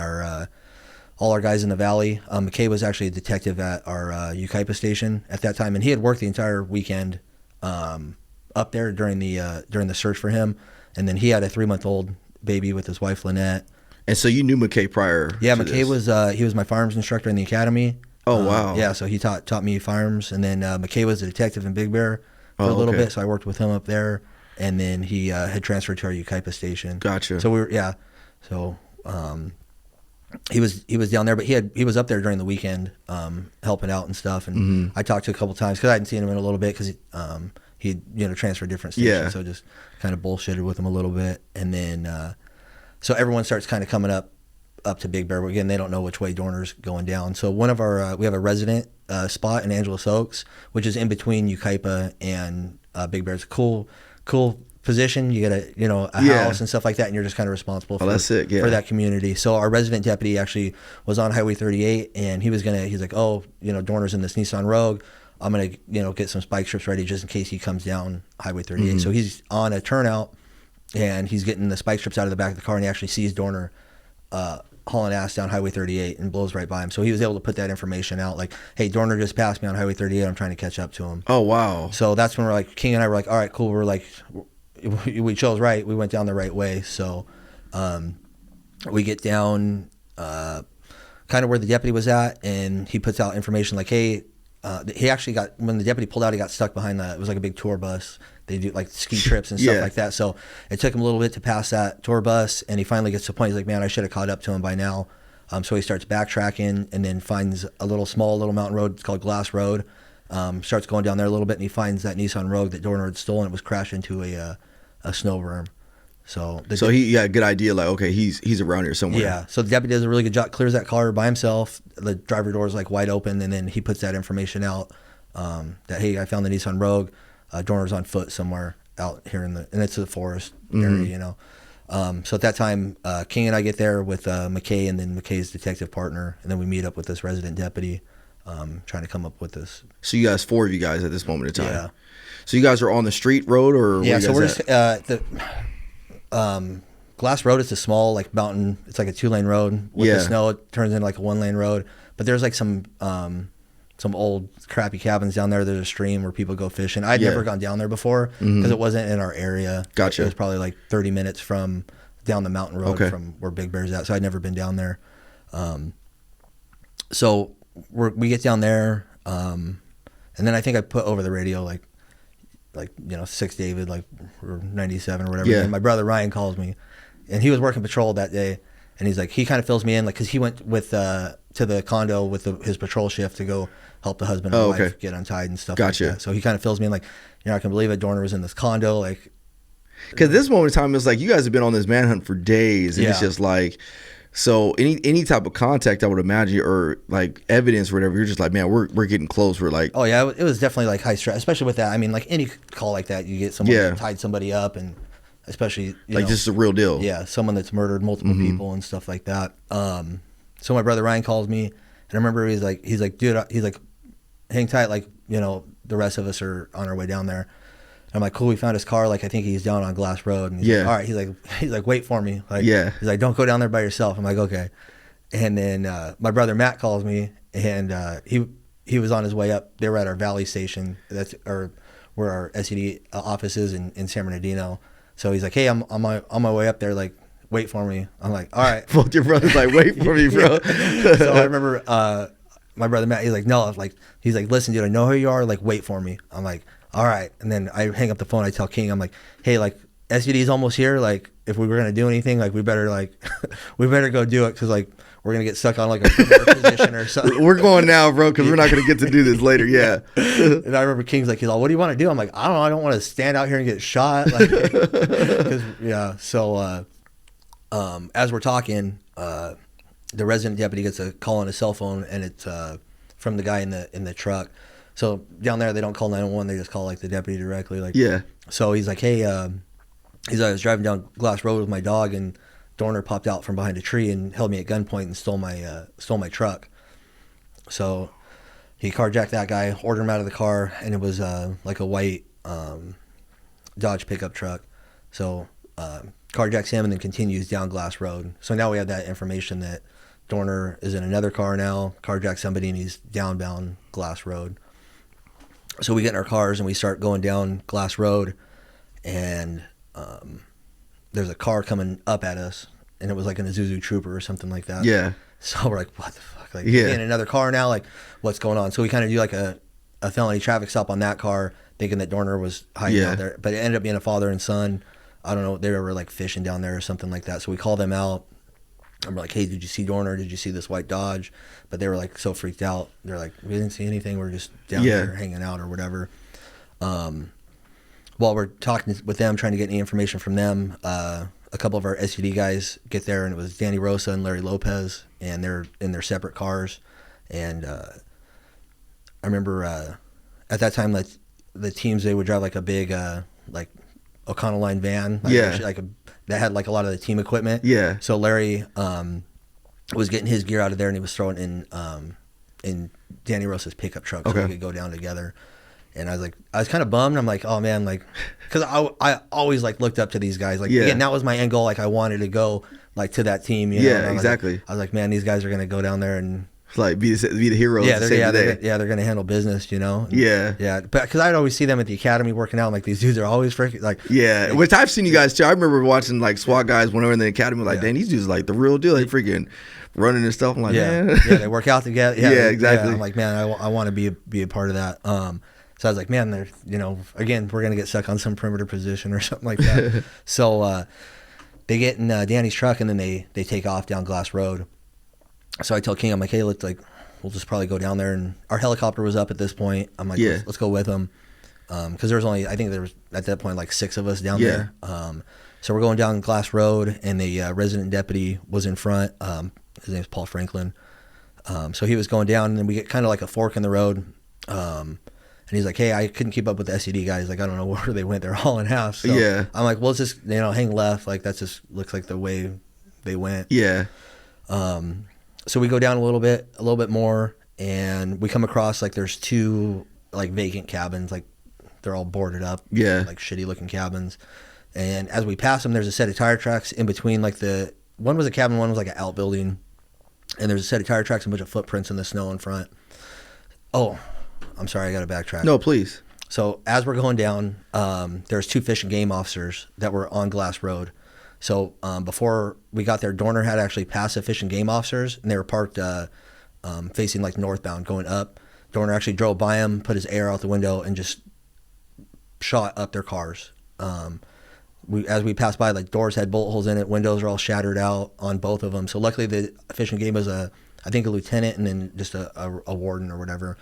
all our guys in the valley. McKay was actually a detective at our Yucaipa station at that time, and he had worked the entire weekend up there during the search for him. And then he had a 3-month-old baby with his wife Lynette. And so you knew McKay prior? Yeah, McKay was he was my firearms instructor in the academy. Oh wow! Yeah, so he taught me firearms, and then McKay was a detective in Big Bear for a little bit, so I worked with him up there, and then he had transferred to our Yucaipa station. Gotcha. So he was down there, but he was up there during the weekend helping out and stuff, and I talked to a couple times because I hadn't seen him in a little bit because he transferred different stations, so just kind of bullshitted with him a little bit, and then so everyone starts kind of coming up to Big Bear. But again, they don't know which way Dorner's going down. So one of our we have a resident spot in Angeles Oaks, which is in between Yucaipa and Big Bear. It's a cool position. You get a house and stuff like that, and you're just kind of responsible for, that's sick, for that community. So our resident deputy actually was on Highway 38, and he's like, oh, Dorner's in this Nissan Rogue. I'm gonna get some spike strips ready just in case he comes down Highway 38. Mm-hmm. So he's on a turnout, and he's getting the spike strips out of the back of the car, and he actually sees Dorner hauling ass down Highway 38 and blows right by him. So he was able to put that information out, like, hey, Dorner just passed me on Highway 38. I'm trying to catch up to him. Oh, wow. So that's when we're like, King and I were like, all right, cool. We're like, we chose right. We went down the right way. So we get down kind of where the deputy was at, and he puts out information like, hey, he actually when the deputy pulled out, he got stuck behind it was like a big tour bus. They do like ski trips and stuff like that. So it took him a little bit to pass that tour bus, and he finally gets to the point. He's like, man, I should have caught up to him by now. So he starts backtracking and then finds a small little mountain road. It's called Glass Road. Starts going down there a little bit, and he finds that Nissan Rogue that Dorner had stolen. It was crashed into a snow berm. So he got a good idea, like, okay, he's around here somewhere. Yeah. So the deputy does a really good job, clears that car by himself. The driver door is like wide open, and then he puts that information out that, hey, I found the Nissan Rogue. Dorner's on foot somewhere out here and it's a forest area, So at that time, King and I get there with McKay, and then McKay's detective partner, and then we meet up with this resident deputy, trying to come up with this. So you guys, 4 of you guys at this moment in time. Yeah. So you guys are on the street road, or yeah? So we're at? just the Glass Road. It's a small like mountain. It's like a 2-lane road. With the snow, it turns into like a 1-lane road. But there's like some old crappy cabins down there. There's a stream where people go fishing. I'd never gone down there before because it wasn't in our area. Gotcha. It was probably like 30 minutes from down the mountain road from where Big Bear's at. So I'd never been down there. So we get down there, and then I think I put over the radio like 6 David, like, or 97 or whatever. Yeah. And my brother Ryan calls me, and he was working patrol that day, and he's like, he kind of fills me in, like, because he went with to the condo with his patrol shift to go help the husband and wife get untied and stuff like that. So he kind of fills me in, like, you're not gonna believe it, Dorner was in this condo, like. Because this moment in time, it's like you guys have been on this manhunt for days, and it's just like, so any type of contact, I would imagine, or like evidence or whatever, you're just like, man, we're getting close. We're like, oh yeah, it was definitely like high stress, especially with that. I mean, like any call like that, you get someone that tied somebody up, and especially this is a real deal. Yeah, someone that's murdered multiple people and stuff like that. So my brother Ryan calls me, and I remember he's like, dude, he's like, hang tight, like, the rest of us are on our way down there. I'm like, cool, we found his car, like, I think he's down on Glass Road. And he's like, all right, he's like, wait for me. Like, he's like, don't go down there by yourself. I'm like, okay. And then my brother Matt calls me, and he was on his way up. They were at our Valley station, where our SED office is in San Bernardino. So he's like, hey, I'm on my way up there, like, wait for me. I'm like, all right. Both your brothers like, wait for me, bro. So I remember my brother Matt, he's like, no, like, he's like, listen, dude, I know who you are, like, wait for me. I'm like, all right. And then I hang up the phone. I tell King, I'm like, hey, like, SUD's almost here. Like, if we were going to do anything, like, we better go do it, because, like, we're going to get stuck on, like, a position or something. We're going now, bro, because we're not going to get to do this later. Yeah. And I remember King's like, he's like, what do you want to do? I'm like, I don't know. I don't want to stand out here and get shot. Like, So as we're talking, the resident deputy gets a call on his cell phone, and it's from the guy in the truck. So down there, they don't call 911. They just call, like, the deputy directly. Like, yeah. So he's like, hey, I was driving down Glass Road with my dog, and Dorner popped out from behind a tree and held me at gunpoint and stole my truck. So he carjacked that guy, ordered him out of the car, and it was like a white Dodge pickup truck. So carjacks him and then continues down Glass Road. So now we have that information that Dorner is in another car now, carjacked somebody, and he's downbound Glass Road. So we get in our cars and we start going down Glass Road, and there's a car coming up at us, and it was like an Isuzu Trooper or something like that. Yeah. So we're like, what the fuck? Like, in another car now? Like, what's going on? So we kind of do like a felony traffic stop on that car, thinking that Dorner was hiding out there. But it ended up being a father and son. I don't know. They were like fishing down there or something like that. So we called them out. I'm like, hey, did you see Dorner? Did you see this white Dodge? But they were like so freaked out. They're like, we didn't see anything. We're just down here hanging out or whatever. While we're talking with them, trying to get any information from them, a couple of our SUD guys get there, and it was Danny Rosa and Larry Lopez, and they're in their separate cars. And I remember at that time, like, the teams, they would drive like a big like O'Connell line van, like, Yeah. that had like a lot of the team equipment. Yeah. So Larry was getting his gear out of there, and he was throwing in Danny Rosa's pickup truck, so Okay. we could go down together. And I was kind of bummed. I'm like, oh man, like, because I always like looked up to these guys. Like, Yeah. again, that was my end goal. Like, I wanted to go like to that team. You know? Yeah, And exactly. I was like, man, these guys are gonna go down there and Like be the heroes. yeah, to save the day. they're gonna handle business. You know? And, Yeah. yeah. But because I'd always see them at the academy working out. I'm like, these dudes are always freaking like. Yeah, which I've seen you guys too. I remember watching like SWAT guys whenever in the academy, like, Yeah. dang, these dudes like the real deal. They freaking running and stuff. I'm like, Yeah, man. yeah, they work out together. Yeah, Yeah, exactly. I'm like, man, I want to be a part of that. So I was like, man, they're, you know, again, we're gonna get stuck on some perimeter position or something like that. So they get in Danny's truck, and then they take off down Glass Road. So I tell King, I'm like, hey, we'll just probably go down there, and our helicopter was up at this point. I'm like, Yeah. let's go with them, because there was only, I think there was at that point like 6 of us down Yeah. there. So we're going down Glass Road, and the resident deputy was in front. His name's Paul Franklin. So he was going down, and then we get kind of like a fork in the road. And he's like, hey, I couldn't keep up with the SED guys. Like, I don't know where they went. They're all in half. So Yeah. I'm like, well, let's just, you know, hang left. Like, that just looks like the way they went. Yeah. So we go down a little bit more, and we come across, like, there's 2, like, vacant cabins. Like, they're all boarded up. Yeah. Like, shitty-looking cabins. And as we pass them, there's a set of tire tracks in between, like, one was a cabin, one was, like, an outbuilding. And there's a set of tire tracks and a bunch of footprints in the snow in front. Oh, I'm sorry, I got to backtrack. No, please. So as we're going down, there's 2 fish and game officers that were on Glass Road. So before we got there, Dorner had actually passed the fish and game officers, and they were parked facing like northbound, going up. Dorner actually drove by them, put his AR out the window, and just shot up their cars. As we passed by, like, doors had bullet holes in it, windows are all shattered out on both of them. So luckily, the fish and game was I think a lieutenant, and then just a warden or whatever.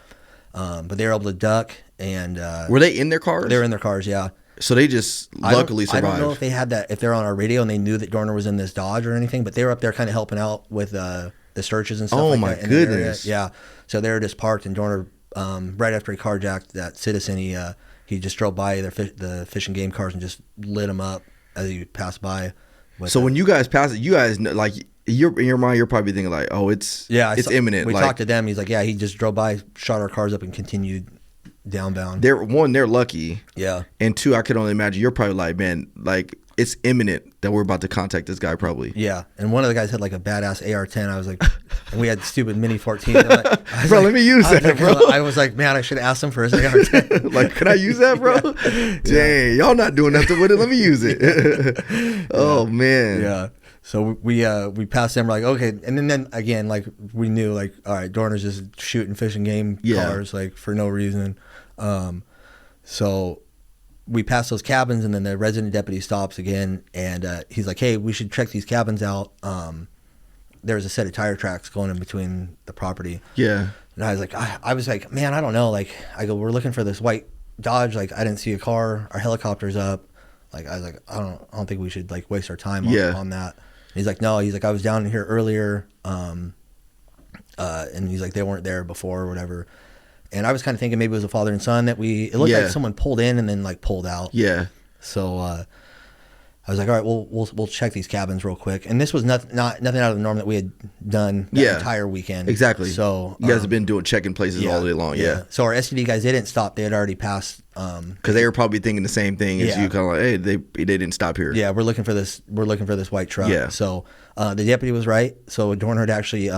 But they were able to duck, and Were they in their cars? they were in their cars, yeah. So they just luckily survived. I don't know if they had that, if they're on our radio and they knew that Dorner was in this Dodge or anything, but they were up there kind of helping out with the searches and stuff. Oh, like my that in the area. goodness. Yeah. So they were just parked, and Dorner, right after he carjacked that citizen, he just drove by the fish and game cars and just lit them up as he passed by. So when you guys pass it, you guys know, like, in your mind, you're probably thinking like, oh, it's imminent. We like, talked to them. He's like, yeah, he just drove by, shot our cars up, and continued downbound. They're lucky. Yeah. And 2, I could only imagine you're probably like, man, like, it's imminent that we're about to contact this guy probably. Yeah, and one of the guys had like a badass AR-10. I was like, and we had stupid Mini 14s. Bro, let me use that, bro. I was like, man, I should ask him for his AR-10. Like, can I use that, bro? Dang, y'all not doing nothing with it. Let me use it. Oh man. Yeah. So we passed them. We're like, okay, and then again, like, we knew, like, all right, Dorner's just shooting fish and game cars, like, for no reason. So we passed those cabins, and then the resident deputy stops again, and he's like, hey, we should check these cabins out. There's a set of tire tracks going in between the property. Yeah. And I was like, man, I don't know. Like, I go, we're looking for this white Dodge. Like, I didn't see a car. Our helicopter's up. Like, I was like, I don't think we should, like, waste our time on that. And he's like, no. He's like, I was down here earlier, and he's like, they weren't there before or whatever. And I was kind of thinking maybe it was a father and son that it looked like someone pulled in and then, like, pulled out. Yeah. So I was like, all right, we'll check these cabins real quick. And this was nothing out of the norm that we had done that entire weekend. Exactly. So you guys have been doing checking places all day long. Yeah. So our STD guys, they didn't stop. They had already passed. Because they were probably thinking the same thing as you, kind of like, hey, they didn't stop here. Yeah, we're looking for this white truck. Yeah. So the deputy was right. So Dorner had actually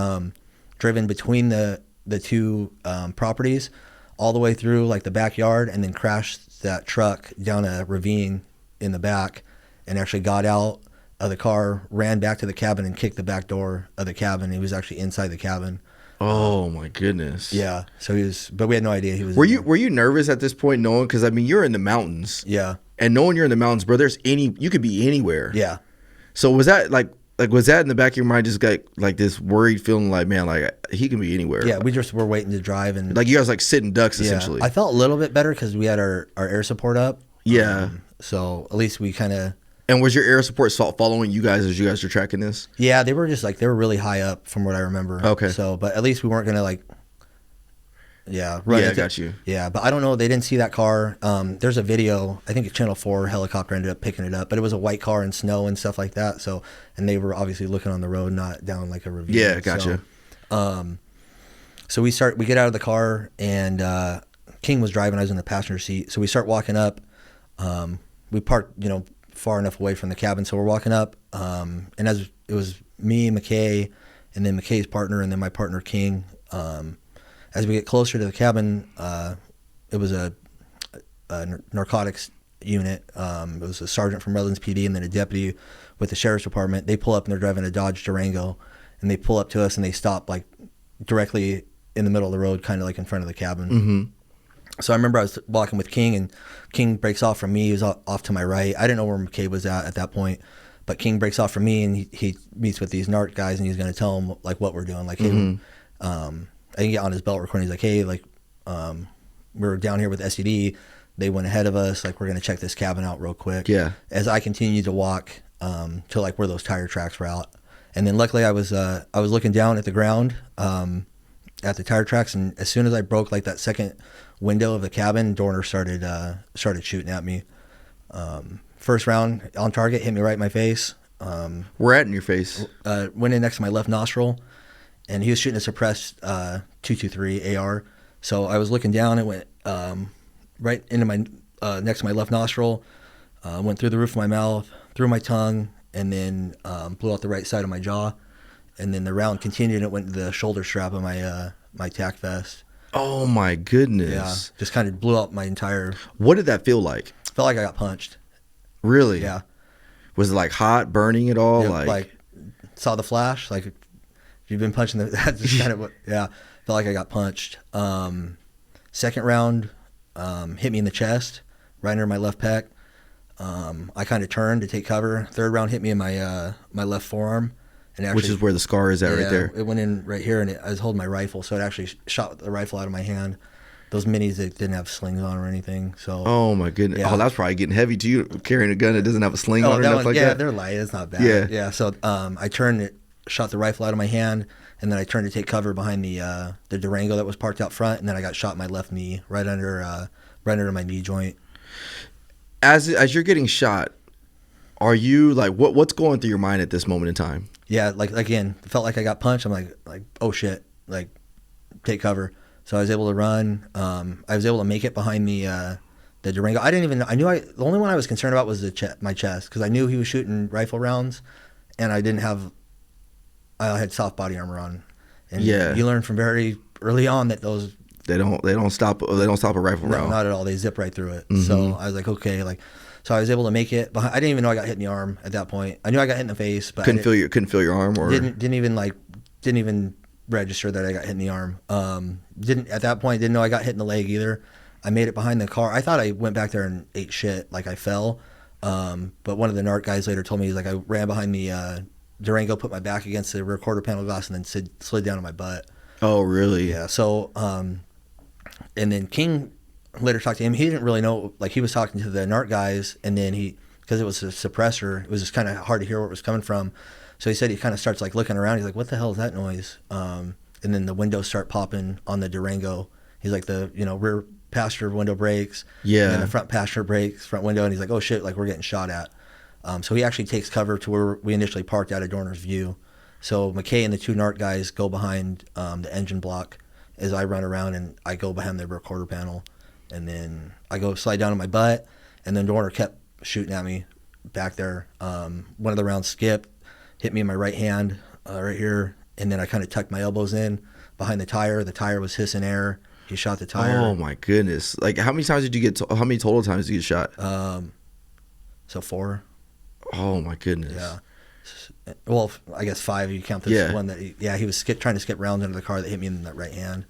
driven between the 2 properties all the way through, like, the backyard, and then crashed that truck down a ravine in the back, and actually got out of the car, ran back to the cabin, and kicked the back door of the cabin. He was actually inside the cabin. Oh my goodness. Yeah. So he was, but we had no idea he was. Were you nervous at this point, knowing? Because I mean, you're in the mountains. Yeah. And knowing you're in the mountains, bro, you could be anywhere. Yeah. So was that like was that in the back of your mind, just like this worried feeling, like, man, like, he can be anywhere? Yeah. We just were waiting to drive, and like, you guys like sitting ducks essentially. I felt a little bit better because we had our air support up. Yeah. So at least we kind of. And was your air support following you guys as you guys were tracking this? Yeah, they were just like, they were really high up from what I remember. Okay. So, but at least we weren't gonna, like, Yeah, I got you. Yeah, but I don't know. They didn't see that car. There's a video. I think a Channel 4 helicopter ended up picking it up, but it was a white car in snow and stuff like that. So, and they were obviously looking on the road, not down like a ravine. Yeah, gotcha. So we get out of the car, and King was driving. I was in the passenger seat. So we start walking up. We parked, far enough away from the cabin. So we're walking up, and as it was me, McKay, and then McKay's partner, and then my partner King. As we get closer to the cabin, it was a narcotics unit. It was a sergeant from Redlands PD and then a deputy with the sheriff's department. They pull up and they're driving a Dodge Durango, and they pull up to us and they stop like directly in the middle of the road, kind of like in front of the cabin. Mm-hmm. So I remember I was walking with King, and King breaks off from me. He was off to my right. I didn't know where McKay was at that point, but King breaks off from me, and he meets with these narc guys, and he's going to tell them like what we're doing. Like, hey, I can get on his belt recording. He's like, hey, like, we're down here with SED. They went ahead of us. Like, we're going to check this cabin out real quick. Yeah. As I continued to walk to like where those tire tracks were out. And then luckily I was looking down at the ground at the tire tracks. And as soon as I broke like that second window of the cabin, Dorner started shooting at me. First round on target, hit me right in my face. Where at in your face? Went in next to my left nostril. And he was shooting a suppressed .223 AR. So I was looking down. It went right into my next to my left nostril, went through the roof of my mouth, through my tongue, and then blew out the right side of my jaw. And then the round continued, and it went to the shoulder strap of my tack vest. Oh my goodness! Yeah, just kind of blew out my entire. What did that feel like? Felt like I got punched. Really? Yeah. Was it like hot, burning at all? Yeah, like saw the flash, like. You've been punching that's just kind of what, yeah, felt like I got punched. Second round hit me in the chest, right under my left pec. I kind of turned to take cover. Third round hit me in my my left forearm. And actually, which is where the scar is at right there. It went in right here, and I was holding my rifle, so it actually shot the rifle out of my hand. Those minis that didn't have slings on or anything. So. Oh my goodness! Yeah. Oh, that's probably getting heavy to you, carrying a gun that doesn't have a sling on or nothing like that. Yeah, they're light. It's not bad. Yeah. So I turned it. Shot the rifle out of my hand, and then I turned to take cover behind the Durango that was parked out front, and then I got shot in my left knee, right under my knee joint. As you're getting shot, are you like what's going through your mind at this moment in time? Yeah, like again, felt like I got punched. I'm like oh shit, like take cover. So I was able to run. I was able to make it behind the Durango. The only one I was concerned about was my chest, because I knew he was shooting rifle rounds, and I had soft body armor on, and you learn from very early on that those they don't stop a rifle round. No, not at all. They zip right through it. Mm-hmm. So I was like, okay, so I was able to make it. I didn't even know I got hit in the arm at that point. I knew I got hit in the face, but couldn't feel your arm, or didn't even register that I got hit in the arm. At that point didn't know I got hit in the leg either. I made it behind the car. I thought I went back there and ate shit, like I fell. But one of the narc guys later told me, he's like, I ran behind the Durango, put my back against the rear quarter panel glass, and then slid down on my butt. Oh, really? Yeah. So, and then King later talked to him. He didn't really know, like he was talking to the narc guys, and then because it was a suppressor, it was just kind of hard to hear where it was coming from. So he said he kind of starts like looking around. He's like, what the hell is that noise? And then the windows start popping on the Durango. He's like, the rear passenger window breaks. Yeah. And then the front passenger breaks, front window, and he's like, oh shit, like we're getting shot at. So he actually takes cover to where we initially parked out of Dorner's view. So McKay and the two narc guys go behind the engine block as I run around, and I go behind the rear quarter panel. And then I go slide down on my butt, and then Dorner kept shooting at me back there. One of the rounds skipped, hit me in my right hand right here, and then I kind of tucked my elbows in behind the tire. The tire was hissing air. He shot the tire. Oh my goodness! Like how many times did you get? How many total times did you get shot? So 4. Oh my goodness! Yeah. Well, I guess 5. You count this one that he was trying to skip rounds under the car that hit me in the right hand.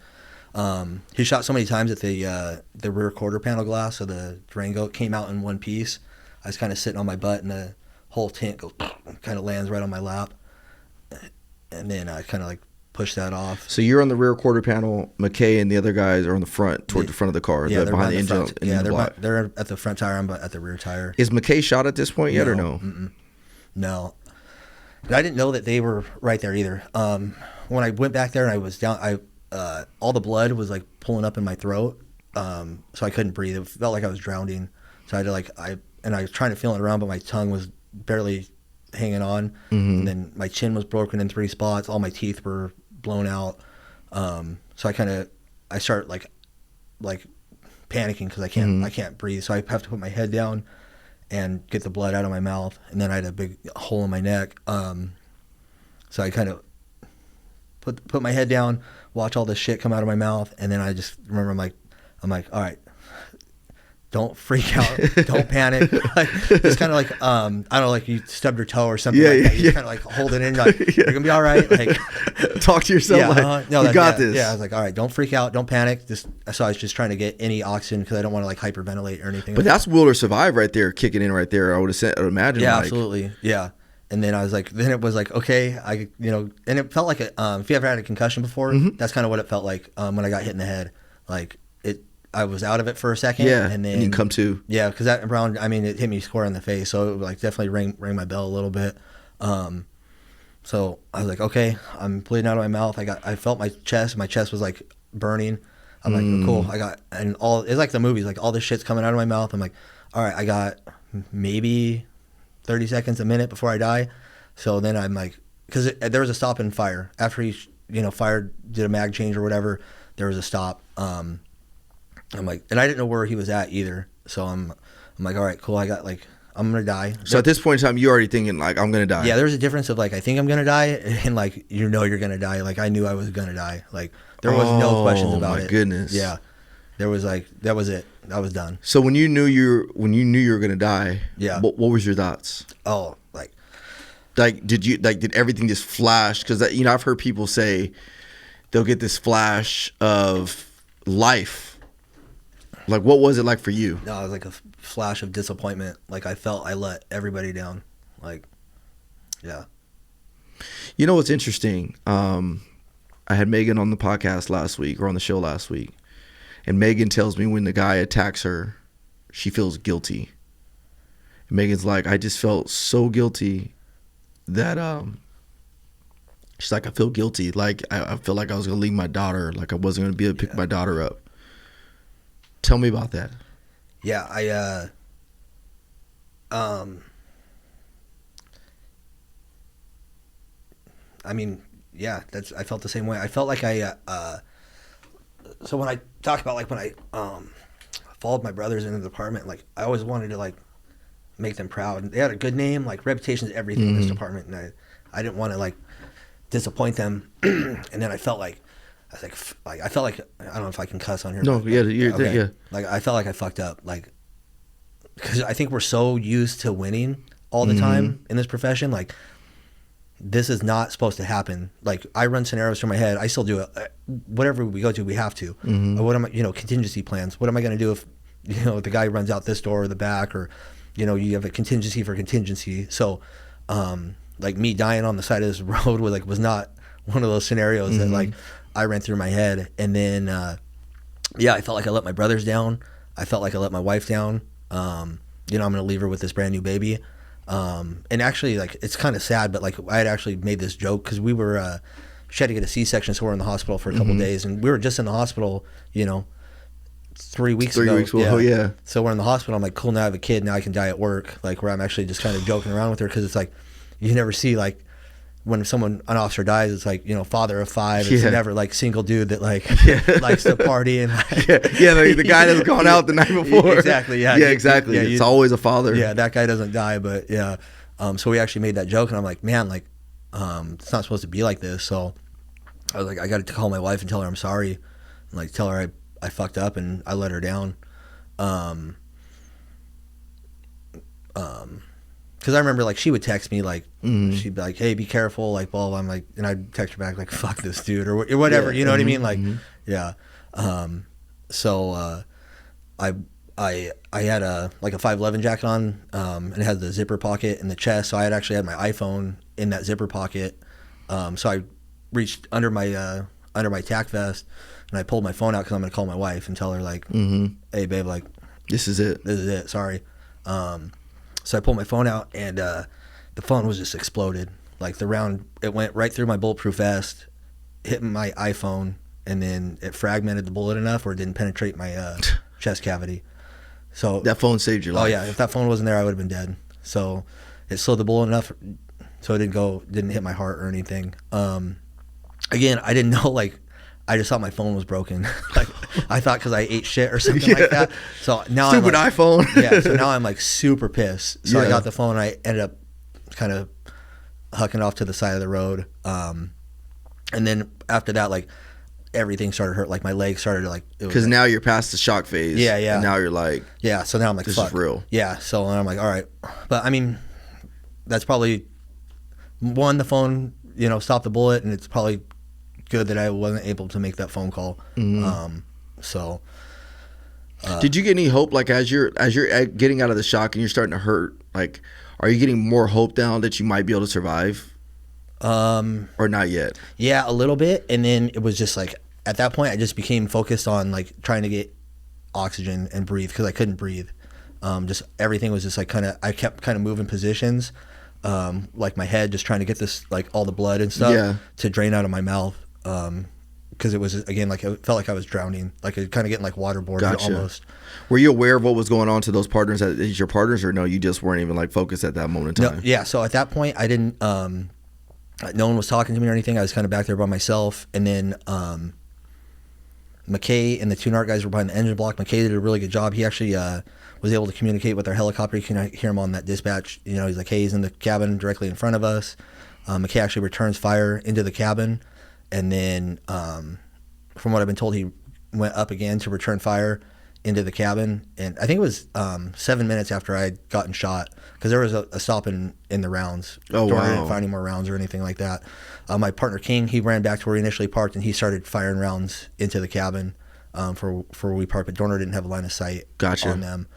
He shot so many times that the rear quarter panel glass of the Durango came out in one piece. I was kind of sitting on my butt, and the whole tint goes, kind of lands right on my lap, and then I kind of like push that off. So you're on the rear quarter panel. McKay and the other guys are on the front, toward the front of the car. Yeah, they're behind the engine. Yeah, they're at the front tire. I'm at the rear tire. Is McKay shot at this point yet, or no? No. And I didn't know that they were right there either. When I went back there and I was down, all the blood was like pulling up in my throat, so I couldn't breathe. It felt like I was drowning. So I had to I was trying to feel it around, but my tongue was barely hanging on. And then my chin was broken in 3 spots. All my teeth were blown out. So I start like panicking because I can't breathe. So I have to put my head down and get the blood out of my mouth. And then I had a big hole in my neck. So I kind of put my head down, watch all this shit come out of my mouth, and then I just remember I'm like, all right, don't freak out, don't panic. Like, just kind of like I don't know, like you stubbed your toe or something. You kind of like hold it in, like you're gonna be all right. Like talk to yourself. No, you got this. Yeah, I was like, all right, don't freak out, don't panic. So I was just trying to get any oxygen because I don't want to like hyperventilate or anything. But that's will or survive right there, kicking in right there. I would imagine. Yeah, absolutely. Yeah. And then then it was like, okay, and it felt like if you ever had a concussion before, that's kind of what it felt like when I got hit in the head. Like I was out of it for a second. Yeah, and then you come to. Yeah, because that round, it hit me square in the face, so it like definitely rang my bell a little bit. So I was like, okay, I'm bleeding out of my mouth. I felt my chest was like burning. I'm like, cool. It's like the movies, like all this shit's coming out of my mouth. I'm like, all right, I got maybe 30 seconds, a minute before I die. So then I'm like, because there was a stop and fire after he did a mag change or whatever. There was a stop. I'm like, and I didn't know where he was at either. So I'm like, all right, cool. I'm gonna die. So at this point in time, you're already thinking like, I'm gonna die. Yeah, there's a difference of like, I think I'm gonna die, and like, you're gonna die. Like I knew I was gonna die. Like there was no questions about it. Oh my goodness. Yeah, there was like, that was it. I was done. So when you knew you were gonna die, yeah, what was your thoughts? Oh, did everything just flash? Because I've heard people say they'll get this flash of life. Like, what was it like for you? No, it was like a flash of disappointment. Like I felt I let everybody down. Like, yeah. You know what's interesting? I had Megan on the podcast last week, or on the show last week, and Megan tells me when the guy attacks her, she feels guilty. And Megan's like, I just felt so guilty that she's like, I feel guilty. Like I feel like I was gonna leave my daughter. Like I wasn't gonna be able to pick my daughter up. Tell me about that. Yeah, I felt the same way. I felt like so when I talk about like when I followed my brothers into the department, like I always wanted to like make them proud. They had a good name, like reputation is everything in this department, and I didn't want to like disappoint them. And then I felt like I felt like, I don't know if I can cuss on here. No, yeah. Like I felt like I fucked up, like because I think we're so used to winning all the time in this profession. Like this is not supposed to happen. Like I run scenarios through my head. I still do it. Whatever we go to, we have to. What am I? Contingency plans. What am I going to do if the guy runs out this door or the back, or you have a contingency for contingency. So like me dying on the side of this road was not one of those scenarios that like I ran through my head. And then I felt like I let my brothers down. I felt like I let my wife down. I'm gonna leave her with this brand new baby. And actually, like, it's kind of sad, but like I had actually made this joke because we were she had to get a C-section, so we're in the hospital for a couple days, and we were just in the hospital 3 weeks ago. 3 weeks ago. Yeah. So we're in the hospital. I'm like, cool, now I have a kid, now I can die at work, like where I'm actually just kind of joking around with her, because it's like you never see like when an officer dies, it's like, father of 5. It's never like single dude that like likes to party and like, the guy that's gone out the night before. Exactly. Yeah. Exactly. It's always a father. Yeah, that guy doesn't die, but yeah. So we actually made that joke, and I'm like, man, like, it's not supposed to be like this. So I was like, I got to call my wife and tell her I'm sorry, and like tell her I fucked up and I let her down. Because I remember, like, she would text me, like, she'd be like, hey, be careful, like, blah, blah. I'm like, and I'd text her back, like, fuck this dude, or whatever, you know what I mean? Like, yeah. So I had a 511 jacket on, and it had the zipper pocket in the chest, so I had actually had my iPhone in that zipper pocket. So I reached under my tack vest, and I pulled my phone out because I'm going to call my wife and tell her, like, hey, babe, like, this is it, sorry. So I pulled my phone out, and the phone was just exploded. Like the round, it went right through my bulletproof vest, hit my iPhone, and then it fragmented the bullet enough where it didn't penetrate my chest cavity. So that phone saved your life. Oh yeah, if that phone wasn't there, I would have been dead. So it slowed the bullet enough so it didn't hit my heart or anything. Again, I didn't know, like, I just thought my phone was broken. Like, I thought because I ate shit or something like that. So now Stupid I'm like, iPhone. Yeah, so now I'm like super pissed. So I got the phone. I ended up kind of hucking off to the side of the road. And then after that, like, everything started to hurt. Like, my legs started to, like, because now you're past the shock phase. Yeah. And now you're like, yeah. So now I'm like, this fuck. is real. Yeah. So I'm like, all right. But I mean, that's probably the phone, stopped the bullet, and it's probably good that I wasn't able to make that phone call. So did you get any hope, like, as you're getting out of the shock and you're starting to hurt, like, are you getting more hope now that you might be able to survive, or not yet? Yeah, a little bit. And then it was just like, at that point I just became focused on, like, trying to get oxygen and breathe, because I couldn't breathe. Just everything was just like I kept kind of moving positions, like my head, just trying to get this, like, all the blood and stuff to drain out of my mouth. Because it was, again, like, it felt like I was drowning, like it kind of getting like waterboarded almost. Were you aware of what was going on to those partners, as your partners, or no, you just weren't even, like, focused at that moment in time? No, yeah. So at that point I didn't, no one was talking to me or anything. I was kind of back there by myself. And then McKay and the two NARC guys were behind the engine block. McKay did a really good job. He actually was able to communicate with our helicopter. You can hear him on that dispatch. He's like, hey, he's in the cabin directly in front of us. McKay actually returns fire into the cabin. And then, from what I've been told, he went up again to return fire into the cabin. And I think it was 7 minutes after I had gotten shot, because there was a stop in the rounds. Oh, wow. I didn't find any more rounds or anything like that. My partner, King, he ran back to where he initially parked, and he started firing rounds into the cabin for where we parked. But Dorner didn't have a line of sight on them.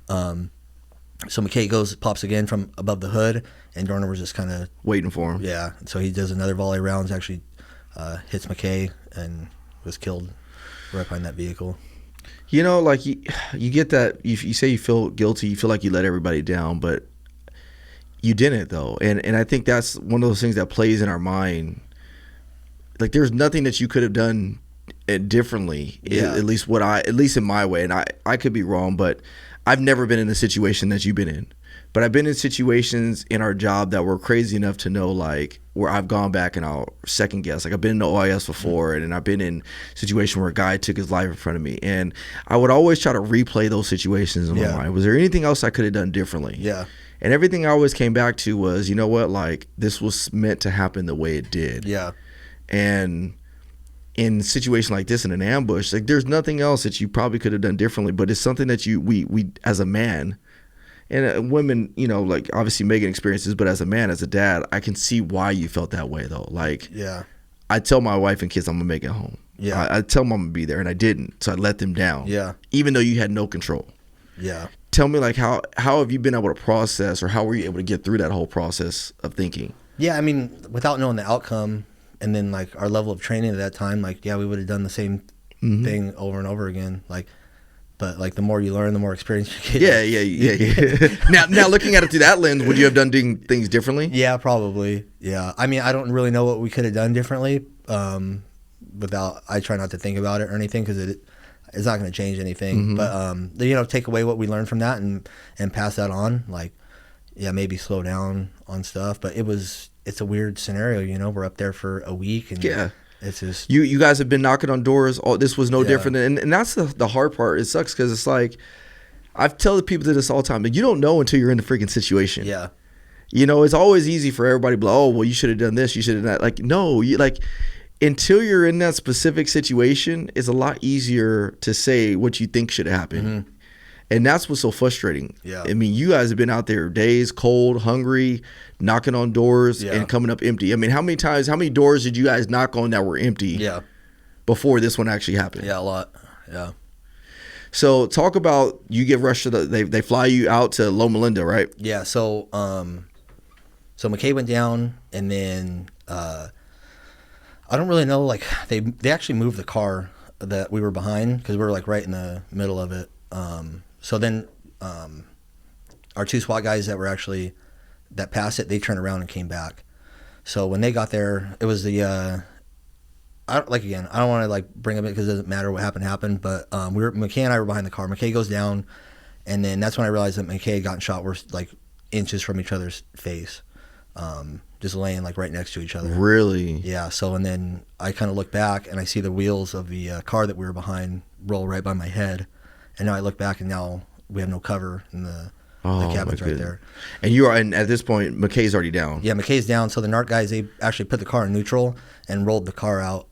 So McKay pops again from above the hood, and Dorner was just kind of waiting for him. Yeah. So he does another volley of rounds, actually hits McKay, and was killed right behind that vehicle. Like, you get that, you say you feel guilty, you feel like you let everybody down, but you didn't, though. And I think that's one of those things that plays in our mind. Like, there's nothing that you could have done differently, at least in my way. And I could be wrong, but I've never been in a situation that you've been in. But I've been in situations in our job that were crazy enough to know, like, where I've gone back and I'll second guess. Like, I've been in the OIS before, and I've been in a situation where a guy took his life in front of me. And I would always try to replay those situations in my mind. Was there anything else I could have done differently? Yeah. And everything I always came back to was, you know what, like, this was meant to happen the way it did. Yeah. And in a situation like this, in an ambush, like, there's nothing else that you probably could have done differently, but it's something that we as a man, and women, like, obviously Megan experiences, but as a man, as a dad, I can see why you felt that way, though. Like, I tell my wife and kids I'm gonna make it home. I tell them I'm gonna be there, and I didn't, so I let them down. Even though you had no control. Tell me, like, how have you been able to process, or how were you able to get through that whole process of thinking? Yeah, I mean, without knowing the outcome, and then, like, our level of training at that time, like, we would have done the same thing over and over again. Like, but, like, the more you learn, the more experience you get. Yeah. Now looking at it through that lens, would you have done things differently? Yeah, probably. Yeah. I mean, I don't really know what we could have done differently. I try not to think about it or anything, because it's not going to change anything. But take away what we learned from that and pass that on. Like, maybe slow down on stuff. But it's a weird scenario. We're up there for a week, and it's just you guys have been knocking on doors. This was no different, and that's the hard part. It sucks, because it's like, I've tell the people this all the time, but you don't know until you're in the freaking situation. It's always easy for everybody to be like, oh, well, you should have done this, you should have done that. Like, no, until you're in that specific situation, it's a lot easier to say what you think should have happened. And that's what's so frustrating. I mean, you guys have been out there days, cold, hungry, knocking on doors and coming up empty. I mean, how many doors did you guys knock on that were empty before this one actually happened? A lot. So talk about, you get rushed to they fly you out to Loma Linda, right? Yeah. So McKay went down, and then I don't really know, like, they actually moved the car that we were behind, because we were, like, right in the middle of it. So then our two SWAT guys that passed it, they turned around and came back. So when they got there, it was the again, I don't want to like bring up it because it doesn't matter what happened. But McKay and I were behind the car. McKay goes down, and then that's when I realized that McKay had gotten shot. We're like inches from each other's face, just laying like right next to each other. Really? Yeah. So and then I kind of look back and I see the wheels of the car that we were behind roll right by my head, and now I look back and now we have no cover in the cabin's right there. And at this point, McKay's already down. Yeah, McKay's down. So the NARC guys, they actually put the car in neutral and rolled the car out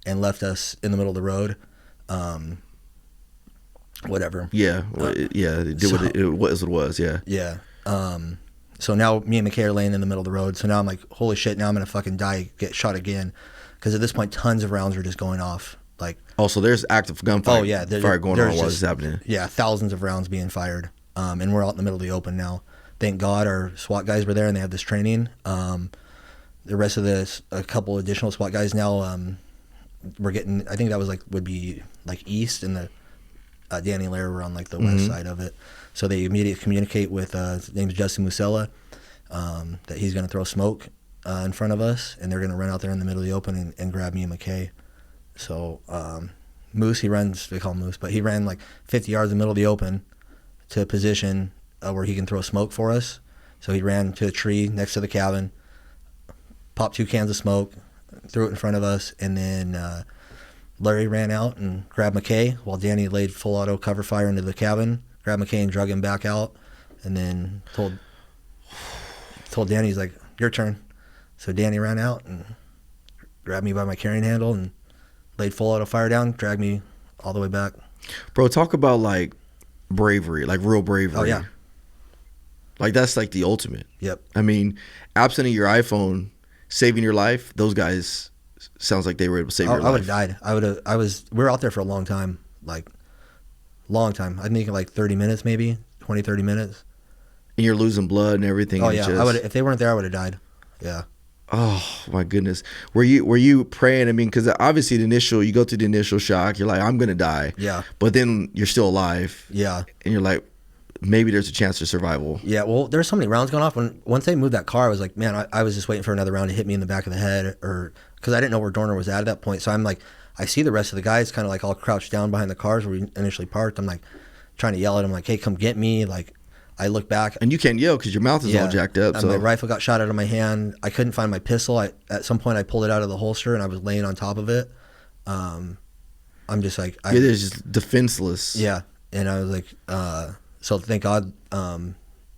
and left us in the middle of the road. Whatever. Yeah. It did what it was. Yeah. Yeah. So now me and McKay are laying in the middle of the road. So now I'm like, holy shit, now I'm going to fucking die, get shot again. Because at this point, tons of rounds are just going off. Like, so there's active gunfire fire going on while this is happening. Yeah, thousands of rounds being fired. And we're out in the middle of the open now. Thank God our SWAT guys were there and they had this training. The rest of a couple additional SWAT guys now, we're getting, I think that was would be east, and the Danny and Larry were on the west side of it. So they immediately communicate with, his name's Justin Musella, that he's going to throw smoke in front of us, and they're going to run out there in the middle of the open and grab me and McKay. So Moose, he runs, they call him Moose, but he ran 50 yards in the middle of the open to a position where he can throw smoke for us. So he ran to a tree next to the cabin, popped 2 cans of smoke, threw it in front of us, and then Larry ran out and grabbed McKay while Danny laid full auto cover fire into the cabin, grabbed McKay and drug him back out, and then told Danny, he's like, your turn. So Danny ran out and grabbed me by my carrying handle and laid full auto fire down, dragged me all the way back. Bro, talk about bravery, real bravery. Oh yeah. That's the ultimate. Yep. I mean, absent of your iPhone saving your life, those guys sounds like they were able to save your life. I would have died. We were out there for a long time. Long time. I think 30 minutes maybe, 20, 30 minutes. And you're losing blood and everything. Oh yeah. If they weren't there, I would have died. Yeah. Oh my goodness. Were you praying? I mean, because obviously you go through the initial shock. You're like, I'm gonna die. Yeah. But then you're still alive. Yeah. And you're like, maybe there's a chance for survival. Yeah. Well, there's so many rounds going off. Once they moved that car, I was like, man, I was just waiting for another round to hit me in the back of the head, or because I didn't know where Dorner was at that point. So I'm I see the rest of the guys kind of all crouched down behind the cars where we initially parked. I'm trying to yell at them hey, come get me. I look back. And you can't yell because your mouth is all jacked up. So my rifle got shot out of my hand. I couldn't find my pistol. At some point, I pulled it out of the holster, and I was laying on top of it. I'm just they're just defenseless. Yeah. And I was so thank God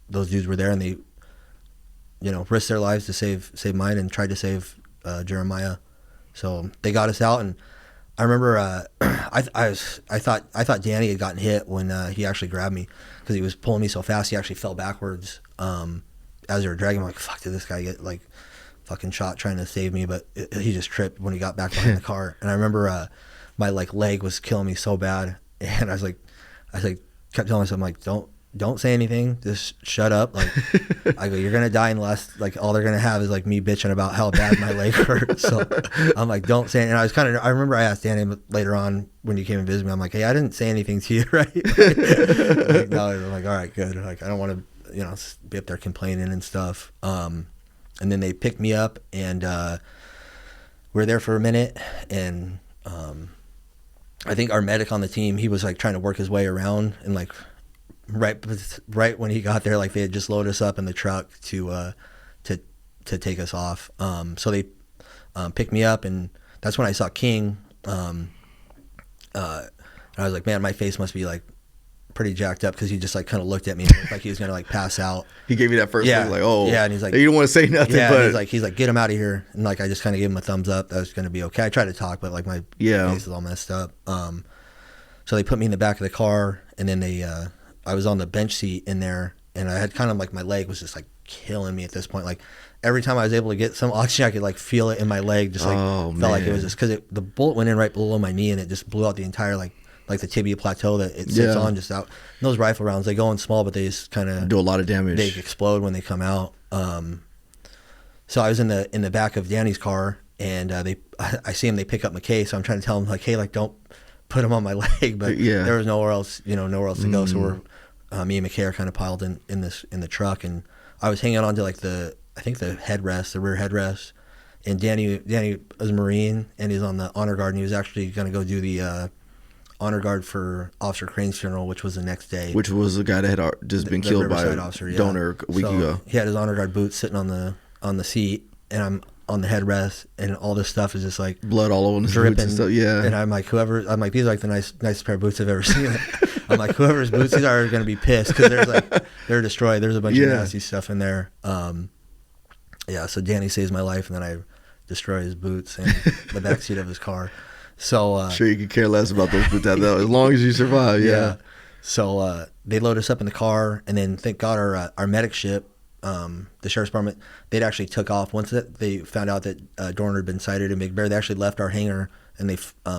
those dudes were there, and they, risked their lives to save mine and tried to save Jeremiah. So they got us out, and I remember I thought Danny had gotten hit when he actually grabbed me, because he was pulling me so fast he actually fell backwards as they were dragging him. I'm fuck, did this guy get fucking shot trying to save me? But he just tripped when he got back behind the car. And I remember my leg was killing me so bad, and I kept telling myself, don't say anything, just shut up. I go, you're gonna die, and all they're gonna have is me bitching about how bad my leg hurt. So I'm don't say anything. And I remember I asked Danny later on when you came and visited me, I'm hey, I didn't say anything to you, right? No, I'm all right, good. I don't want to be up there complaining and stuff. And then they picked me up, and we were there for a minute, and I think our medic on the team, he was trying to work his way around, and right when he got there, they had just loaded us up in the truck to take us off. So they picked me up, and that's when I saw King. And I was man, my face must be pretty jacked up, because he just kind of looked at me and looked like he was gonna pass out. He gave you that first look, oh yeah, and he's you don't want to say nothing, but he's like get him out of here, and I just kind of gave him a thumbs up that was gonna be okay. I tried to talk, but my face is all messed up. So they put me in the back of the car, and then I was on the bench seat in there, and I had kind of my leg was just killing me at this point. Every time I was able to get some oxygen, I could feel it in my leg, just felt like it was just because the bullet went in right below my knee, and it just blew out the entire the tibia plateau that it sits on, just out. And those rifle rounds, they go in small, but they just kind of do a lot of damage. They explode when they come out. So I was in the back of Danny's car, and I see him. They pick up McKay, so I'm trying to tell him hey, don't put him on my leg, but there was nowhere else to go. So we're me and McKay are kind of piled in the truck, and I was hanging on to the rear headrest, And Danny was a Marine, and he's on the honor guard, and he was actually going to go do the honor guard for Officer Crane's funeral, which was the next day. Which was the guy that had just been killed by a officer, yeah. Donor a week ago. He had his honor guard boots sitting on the seat, and I'm on the headrest, and all this stuff is just like blood all over his dripping. boots and stuff. Yeah. And I'm like, these are like the nicest pair of boots I've ever seen. I'm like, whoever's boots these are going to be pissed because they're destroyed. There's a bunch of nasty stuff in there. Yeah. So Danny saves my life, and then I destroy his boots and the backseat of his car. So sure, you could care less about those boots as long as you survive. Yeah. So they load us up in the car, and then thank God our medic ship, the sheriff's department, they'd actually took off once they found out that Dorner had been sighted in Big Bear. They actually left our hangar, and they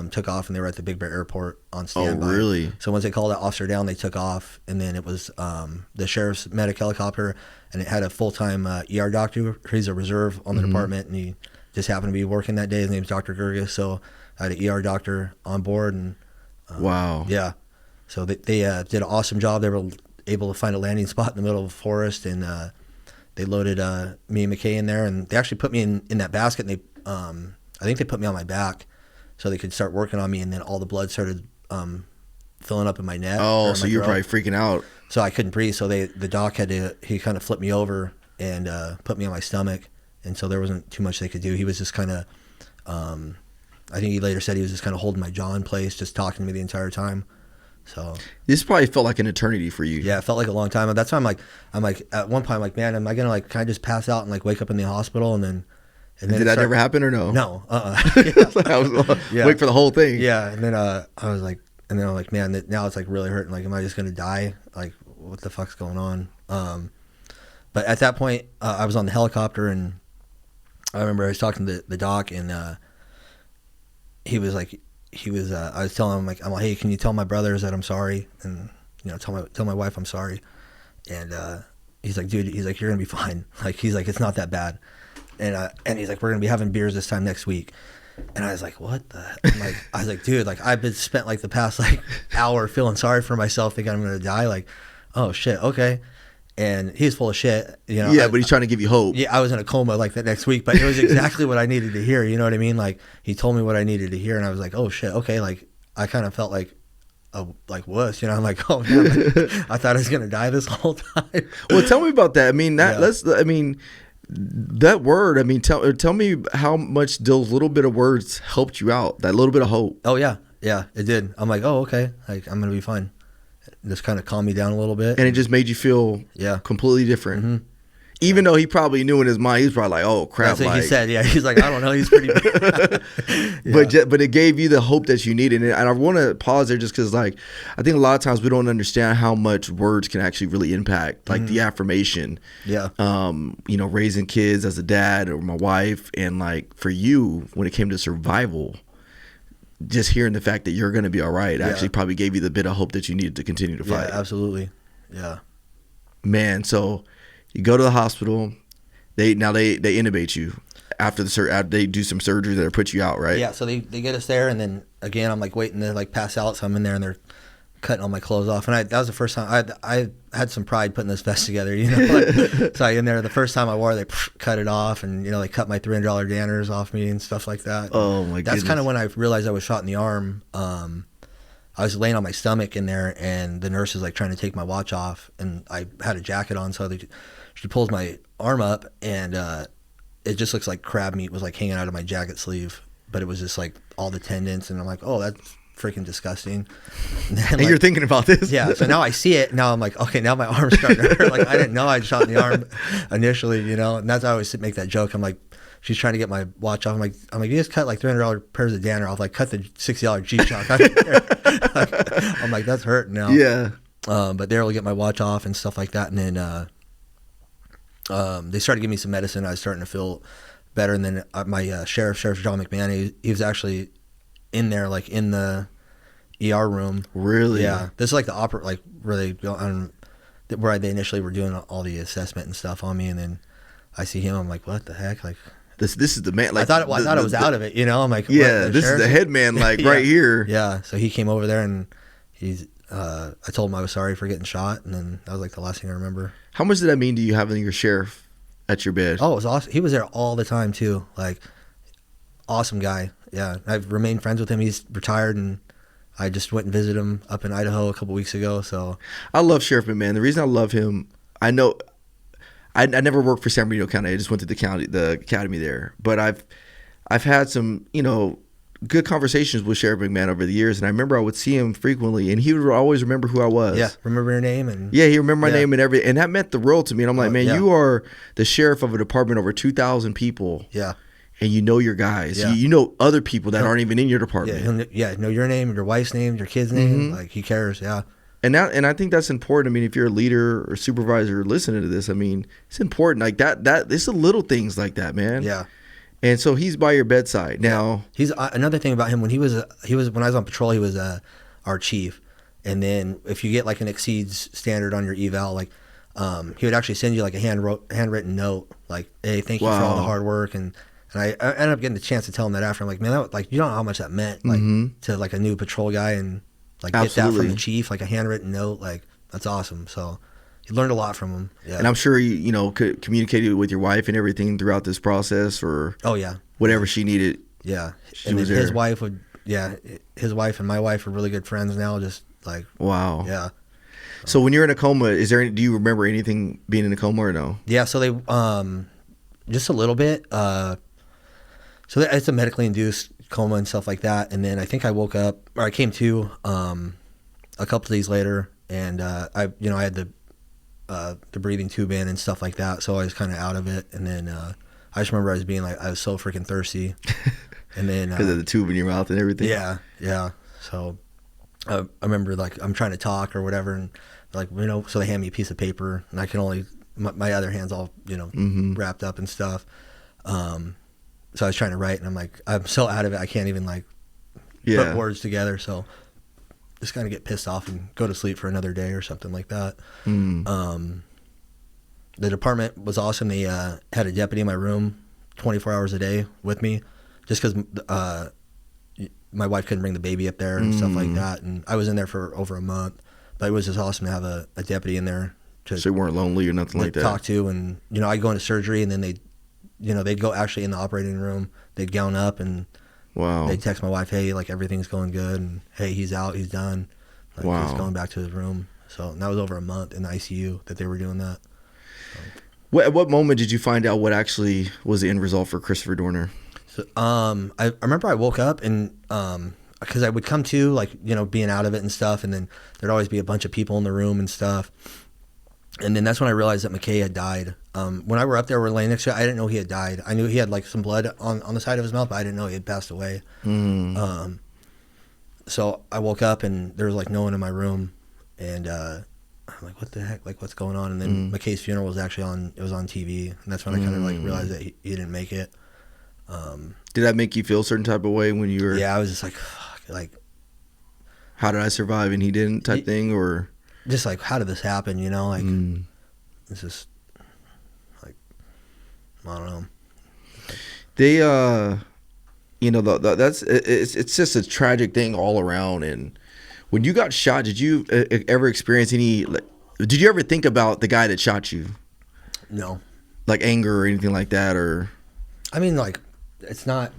took off, and they were at the Big Bear airport on standby. Oh, really? So once they called that officer down, they took off, and then it was the sheriff's medic helicopter, and it had a full-time ER doctor. He's a reserve on the department, and he just happened to be working that day. His name's Dr. Gerges, so I had an ER doctor on board, and wow. Yeah. So they did an awesome job. They were able to find a landing spot in the middle of a forest, and they loaded me and McKay in there, and they actually put me in that basket, and they I think they put me on my back so they could start working on me, and then all the blood started filling up in my neck. Oh, so you were probably freaking out. So I couldn't breathe, so the doc he kind of flipped me over and put me on my stomach, and so there wasn't too much they could do. He was just kind of I think he later said he was just kind of holding my jaw in place, just talking to me the entire time. So this probably felt like an eternity for you. Yeah, it felt like a long time. And that's why I'm like at one point I'm like, man, am I gonna can I just pass out and wake up in the hospital and then did that ever happen or no? No. I was wait for the whole thing. Yeah, and then I was like, and then I'm like, man, now it's really hurting. Like, am I just gonna die? Like, what the fuck's going on? But at that point, I was on the helicopter, and I remember I was talking to the doc, and he was like, I was telling him I'm like, hey, can you tell my brothers that I'm sorry, and tell my wife I'm sorry, and he's like, dude, he's like, you're gonna be fine. Like, he's like, it's not that bad, and he's like, we're gonna be having beers this time next week, and I was like, what the? I was like, dude, I've been spent the past hour feeling sorry for myself, thinking I'm gonna die. Like, oh shit, okay. And he's full of shit, Yeah, but he's trying to give you hope. Yeah, I was in a coma that next week, but it was exactly what I needed to hear. You know what I mean? He told me what I needed to hear, and I was like, oh shit, okay. I kind of felt like a wuss. I'm like, oh man, I thought I was gonna die this whole time. Well, tell me about that. I mean, that word. I mean, tell me how much those little bit of words helped you out. That little bit of hope. Oh yeah, it did. I'm like, oh okay, I'm gonna be fine. Just kind of calmed me down a little bit, and it just made you feel completely different. Mm-hmm. Even though he probably knew in his mind, he was probably like, "Oh crap!" That's what he said. Yeah, he's like, "I don't know." He's pretty bad. But it gave you the hope that you needed, and I want to pause there just because, I think a lot of times we don't understand how much words can actually really impact, the affirmation. Yeah. Raising kids as a dad or my wife, and for you, when it came to survival. Just hearing the fact that you're going to be all right actually probably gave you the bit of hope that you needed to continue to fight. Yeah, absolutely. Yeah. Man, so you go to the hospital. They intubate you after they do some surgery that put you out, right? Yeah. So they get us there, and then again I'm waiting to pass out. So I'm in there, and they're cutting all my clothes off, and that was the first time I had some pride putting this vest together, so I in there the first time I wore it, they cut it off, and they cut my $300 danners off me and stuff like that. Oh my goodness. That's kind of when I realized I was shot in the arm. I was laying on my stomach in there, and the nurse is trying to take my watch off, and I had a jacket on, so she pulls my arm up, and it just looks like crab meat was hanging out of my jacket sleeve, but it was just all the tendons, and I'm like, oh, that's freaking disgusting. And you're thinking about this. Yeah, so now I see it. Now I'm like, okay, now my arm's starting to hurt. I didn't know I'd shot in the arm initially, and that's how I always make that joke. I'm like, she's trying to get my watch off. I'm like, you just cut $300 pairs of Danner off. Cut the $60 G-Shock. I'm like, that's hurting now. Yeah. But they're able to get my watch off and stuff like that. And then they started giving me some medicine. I was starting to feel better. And then my Sheriff John McMahon, he was actually in there, in the ER room. Really? Yeah. This is the where they go on, where they initially were doing all the assessment and stuff on me, and then I see him. I'm like, what the heck? This is the man. I thought I was out of it. I'm like, yeah, this is the head man. Right here. Yeah. So he came over there, and he's. I told him I was sorry for getting shot, and then that was the last thing I remember. How much did that mean to you having your sheriff at your bed? Oh, it was awesome. He was there all the time too. awesome guy. Yeah, I've remained friends with him. He's retired, and I just went and visited him up in Idaho a couple weeks ago. So I love Sheriff McMahon. The reason I love him, I know I never worked for San Bernardino County. I just went to the academy there. But I've had some, good conversations with Sheriff McMahon over the years, and I remember I would see him frequently, and he would always remember who I was. yeah, remember your name and Yeah, he remembered my name and everything, and that meant the world to me. And I'm like, man, yeah. you are the sheriff of a department over 2,000 people. Yeah. And you know your guys. Yeah. You know other people that aren't even in your department. Yeah, know your name, your wife's name, your kid's name. Like, he cares. Yeah. And I think that's important. I mean, if you're a leader or supervisor listening to this, I mean, it's important. Like that it's the little things like that, man. Yeah. And so he's by your bedside now. He's another thing about him. When he was when I was on patrol, he was our chief. And then if you get like an exceeds standard on your eval, like he would actually send you like a handwritten note, like, hey, thank you for all the hard work. And I ended up getting the chance to tell him that after. I'm like, man, you don't know how much that meant, like to like a new patrol guy, and like get that from the chief, like a handwritten note, like that's awesome. So you learned a lot from him. Yeah. And I'm sure you communicated with your wife and everything throughout this process, or whatever she needed. Yeah. And then his wife his wife and my wife are really good friends now. Just like, wow. Yeah. So when you're in a coma, do you remember anything being in a coma or no? Yeah. So they just a little bit. So it's a medically induced coma and stuff like that. And then I think I woke up, or I came to a couple of days later, and I had the breathing tube in and stuff like that. So I was kind of out of it. And then I just remember I was so freaking thirsty. And then because of the tube in your mouth and everything. Yeah, yeah. So I remember like I'm trying to talk or whatever, and like so they hand me a piece of paper, and I can only my other hand's all wrapped up and stuff. So I was trying to write, and I'm like, I'm so out of it, I can't even like put words together. So just kind of get pissed off and go to sleep for another day or something like that. The department was awesome. They had a deputy in my room 24 hours a day with me, just because my wife couldn't bring the baby up there and stuff like that. And I was in there for over a month, but it was just awesome to have a deputy in there to so you weren't lonely or nothing like that. Talk to, and I'd go into surgery, and then they'd go actually in the operating room. They'd gown up, and they'd text my wife, hey, like everything's going good, and hey, he's out, he's done. Like, he's going back to his room. So and that was over a month in the ICU that they were doing that. At what moment did you find out what actually was the end result for Christopher Dorner? So, I remember I woke up, and because I would come to, like, being out of it and stuff, and then there'd always be a bunch of people in the room and stuff. And then that's when I realized that McKay had died. When I were up there, we were laying next to it, I didn't know he had died. I knew he had like some blood on the side of his mouth, but I didn't know he had passed away. So I woke up, and there was like no one in my room, and I'm like, what the heck? Like, what's going on? And then McKay's funeral was actually on TV, and that's when I kind of like realized that he didn't make it. Did that make you feel a certain type of way when you were? Yeah, I was just like, fuck, like, how did I survive and he didn't type thing, or just like, how did this happen? Like, it's just like, I don't know. They, that's it's just a tragic thing all around. And when you got shot, did you ever experience any? Did you ever think about the guy that shot you? No. Like anger or anything like that, or? I mean, like, it's not.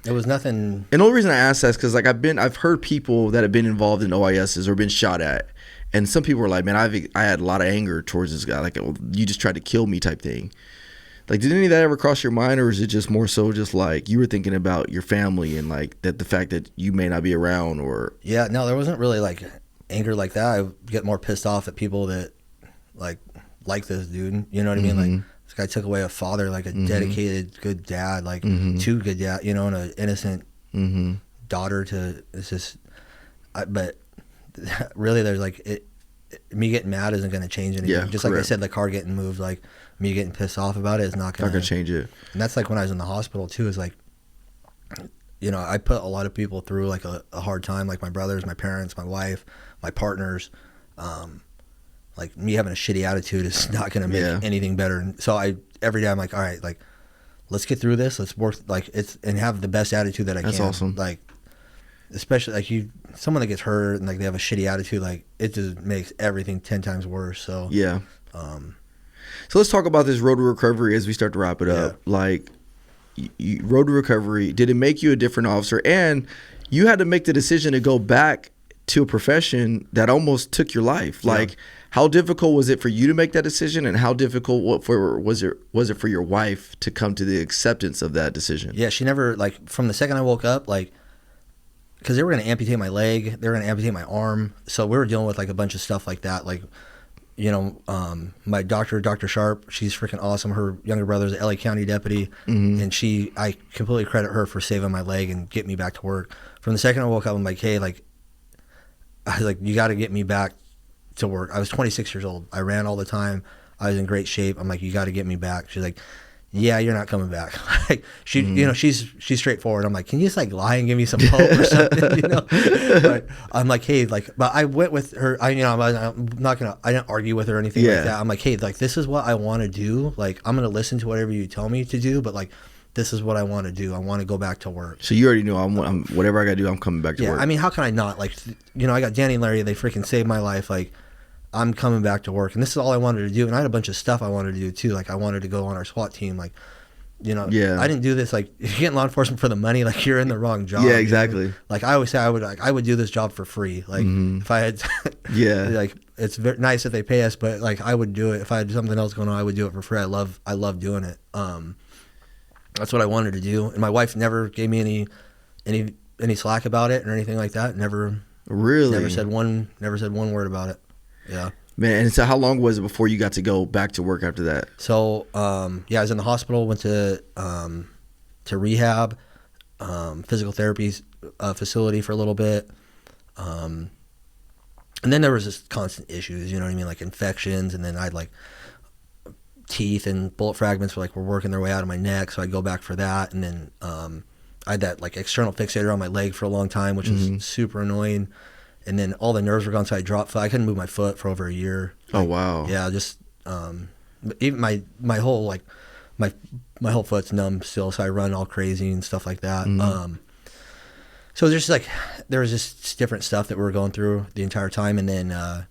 It was nothing. And the only reason I ask that is because, like, I've heard people that have been involved in OISs or been shot at, and some people were like, "Man, I had a lot of anger towards this guy. Like, you just tried to kill me," type thing. Like, did any of that ever cross your mind, or is it just more so just like you were thinking about your family and like that the fact that you may not be around, or? Yeah, no, there wasn't really like anger like that. I get more pissed off at people that like this dude. You know what I mean? Like, this guy took away a father, like a dedicated, good dad, like two good dad, and an innocent daughter to. It's just, but really, there's like me getting mad isn't going to change anything. Yeah, just correct. like I said, the car getting moved, like me getting pissed off about it is not going to change it. And that's like when I was in the hospital too. Is like, I put a lot of people through like a hard time, like my brothers, my parents, my wife, my partners. Like, me having a shitty attitude is not going to make anything better. And so every day I'm like, all right, like, let's get through this. Let's work and have the best attitude that I can. That's awesome. Like, especially like someone that gets hurt and like they have a shitty attitude, like it just makes everything 10 times worse. So yeah. So let's talk about this road to recovery as we start to wrap it up. Like, road to recovery. Did it make you a different officer? And you had to make the decision to go back to a profession that almost took your life. Like, how difficult was it for you to make that decision, and how difficult was it for your wife to come to the acceptance of that decision? Yeah, she never, like, from the second I woke up, like, because they were going to amputate my leg, they were going to amputate my arm, so we were dealing with like a bunch of stuff like that. Like, you know, my doctor, Dr. Sharp, she's freaking awesome. Her younger brother's a LA County deputy, and I completely credit her for saving my leg and getting me back to work. From the second I woke up, I'm like, hey, like, I was like, you got to get me back to work. I was 26 years old. I ran all the time. I was in great shape. I'm like, you got to get me back. She's like, yeah, you're not coming back. Like, she, you know, she's straightforward. I'm like, can you just like lie and give me some hope or something? You know, but I'm like, hey, like, but I went with her. I'm not gonna. I didn't argue with her or anything like that. I'm like, hey, like, this is what I want to do. Like, I'm gonna listen to whatever you tell me to do, but like, this is what I want to do. I want to go back to work. So you already know I'm whatever I got to do, I'm coming back to work. I mean, how can I not? Like, you know, I got Danny and Larry. They freaking saved my life. Like, I'm coming back to work, and this is all I wanted to do. And I had a bunch of stuff I wanted to do too. Like, I wanted to go on our SWAT team. Like, you know, I didn't do this. Like, if you get in law enforcement for the money, like, you're in the wrong job. Yeah, exactly. You know? Like, I always say I would do this job for free. Like, if I had, like, it's very nice if they pay us, but like, I would do it if I had something else going on. I would do it for free. I love doing it. That's what I wanted to do, and my wife never gave me any slack about it or anything like that. Never said one word about it. Yeah, man. And so how long was it before you got to go back to work after that? So I was in the hospital, went to rehab, physical therapy facility for a little bit, and then there was just constant issues, you know what I mean, like infections, and then I'd like teeth and bullet fragments were working their way out of my neck, so I'd go back for that. And then I had that like external fixator on my leg for a long time, which was super annoying. And then all the nerves were gone, so I dropped. I couldn't move my foot for over a year. Oh wow! Yeah, just even my whole like my whole foot's numb still, so I run all crazy and stuff like that. So there's like there was just different stuff that we were going through the entire time, and then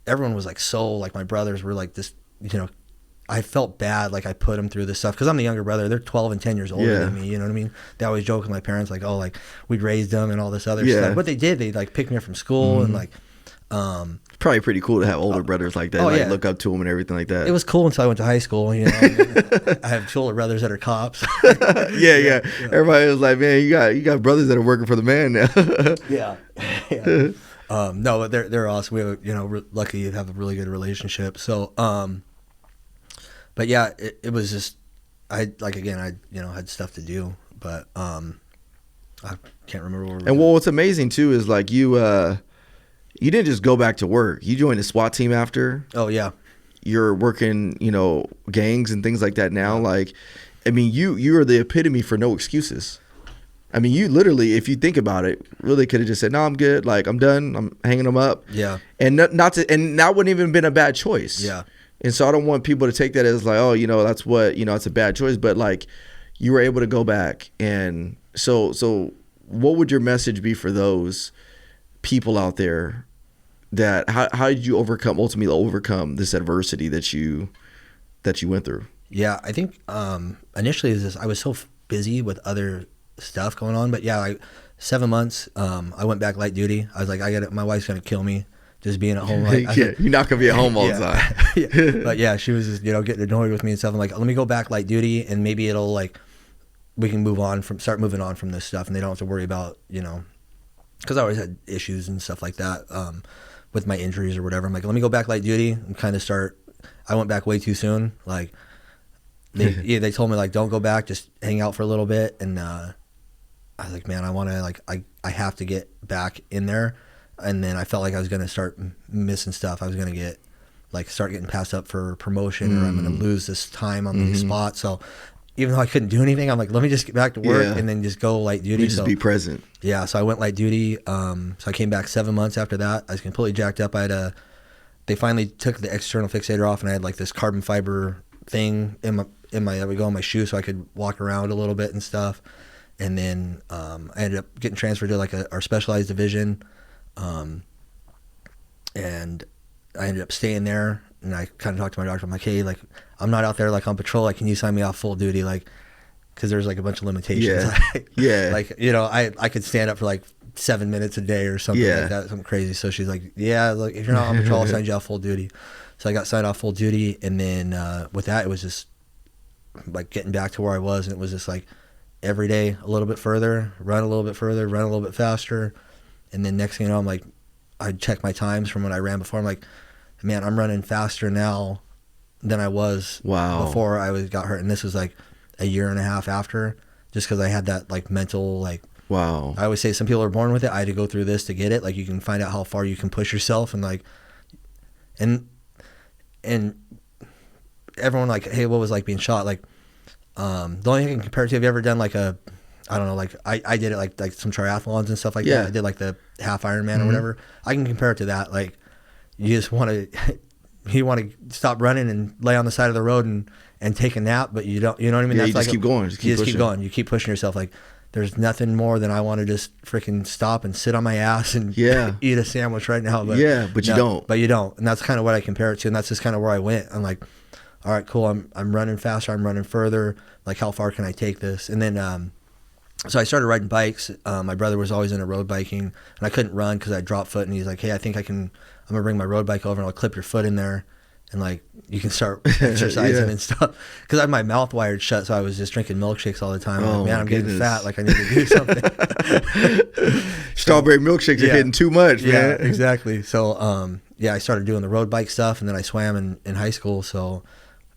everyone was like so like my brothers were like this, you know. I felt bad, like I put them through this stuff because I'm the younger brother. They're 12 and 10 years older than me. You know what I mean? They always joke with my parents, like, "Oh, like we'd raised them and all this other stuff." But they did. They like picked me up from school and like. It's probably pretty cool to have older brothers like that. Look up to them and everything like that. It was cool until I went to high school. You know, I have two older brothers that are cops. yeah. Everybody was like, "Man, you got brothers that are working for the man now." No, but they're awesome. We have, we're lucky to have a really good relationship. So. But yeah, it was just, I had stuff to do, but I can't remember where we were. And what's amazing too is like you didn't just go back to work. You joined the SWAT team after. Oh yeah. You're working, gangs and things like that now. Like, I mean, you are the epitome for no excuses. I mean, you literally, if you think about it, really could have just said, "No, I'm good. Like, I'm done. I'm hanging them up." Yeah. And and that wouldn't even been a bad choice. Yeah. And so I don't want people to take that as like, oh, that's what, it's a bad choice. But like, you were able to go back. And so what would your message be for those people out there that how did you ultimately overcome this adversity that you went through? Yeah, I think initially I was so busy with other stuff going on. But yeah, like 7 months, I went back light duty. I was like, my wife's going to kill me. Just being at home, like, you're not gonna be at home all the time. But yeah, she was just getting annoyed with me and stuff. I'm like, let me go back light duty, and maybe it'll like we can start moving on from this stuff, and they don't have to worry about because I always had issues and stuff like that with my injuries or whatever. I'm like, let me go back light duty and kind of start. I went back way too soon. Like they told me like, don't go back, just hang out for a little bit, and I was like, man, I want to I have to get back in there. And then I felt like I was going to start missing stuff. I was going to start getting passed up for promotion, or I'm going to lose this time on the spot. So even though I couldn't do anything, I'm like, let me just get back to work and then just go light duty. Just be present. Yeah. So I went light duty. So I came back 7 months after that. I was completely jacked up. They finally took the external fixator off, and I had like this carbon fiber thing that would go on my shoe so I could walk around a little bit and stuff. And then I ended up getting transferred to like our specialized division. And I ended up staying there, and I kind of talked to my doctor. I'm like, hey, like, I'm not out there like on patrol. Like, can you sign me off full duty? Like, because there's like a bunch of limitations. Yeah. Yeah. Like, you know, I could stand up for like 7 minutes a day or something like that, something crazy. So she's like, yeah, look, if you're not on patrol, I'll send you off full duty. So I got signed off full duty, and then with that, it was just like getting back to where I was, and it was just like every day a little bit further, run a little bit further, run a little bit faster, and then next thing you know, I'm like, I'd check my times from when I ran before. I'm like, man, I'm running faster now than I was before I got hurt, and this was like a year and a half after, just because I had that like mental like. Wow. I always say some people are born with it. I had to go through this to get it. Like, you can find out how far you can push yourself, and like, and everyone like, hey, what was like being shot? Like, the only thing I can compare it to, have you ever done like I don't know, like I did it like some triathlons and stuff like that. I did like the half Ironman or whatever. I can compare it to that. Like, you just want to stop running and lay on the side of the road and take a nap, but you don't, you know what I mean? Yeah, That's you just like keep going. You keep going. You keep pushing yourself. Like, there's nothing more than I want to just freaking stop and sit on my ass and eat a sandwich right now. But but you don't. But you don't. And that's kind of what I compare it to. And that's just kind of where I went. I'm like, all right, cool. I'm running faster. I'm running further. Like, how far can I take this? And then, so I started riding bikes. My brother was always into road biking, and I couldn't run because I dropped foot. And he's like, hey, I think I'm gonna bring my road bike over and I'll clip your foot in there, and like, you can start exercising and stuff. Because I had my mouth wired shut, so I was just drinking milkshakes all the time. I'm like, man, I'm getting fat. Like, I need to do something. Strawberry milkshakes are hitting too much, man. Yeah, exactly. So, I started doing the road bike stuff, and then I swam in high school. So,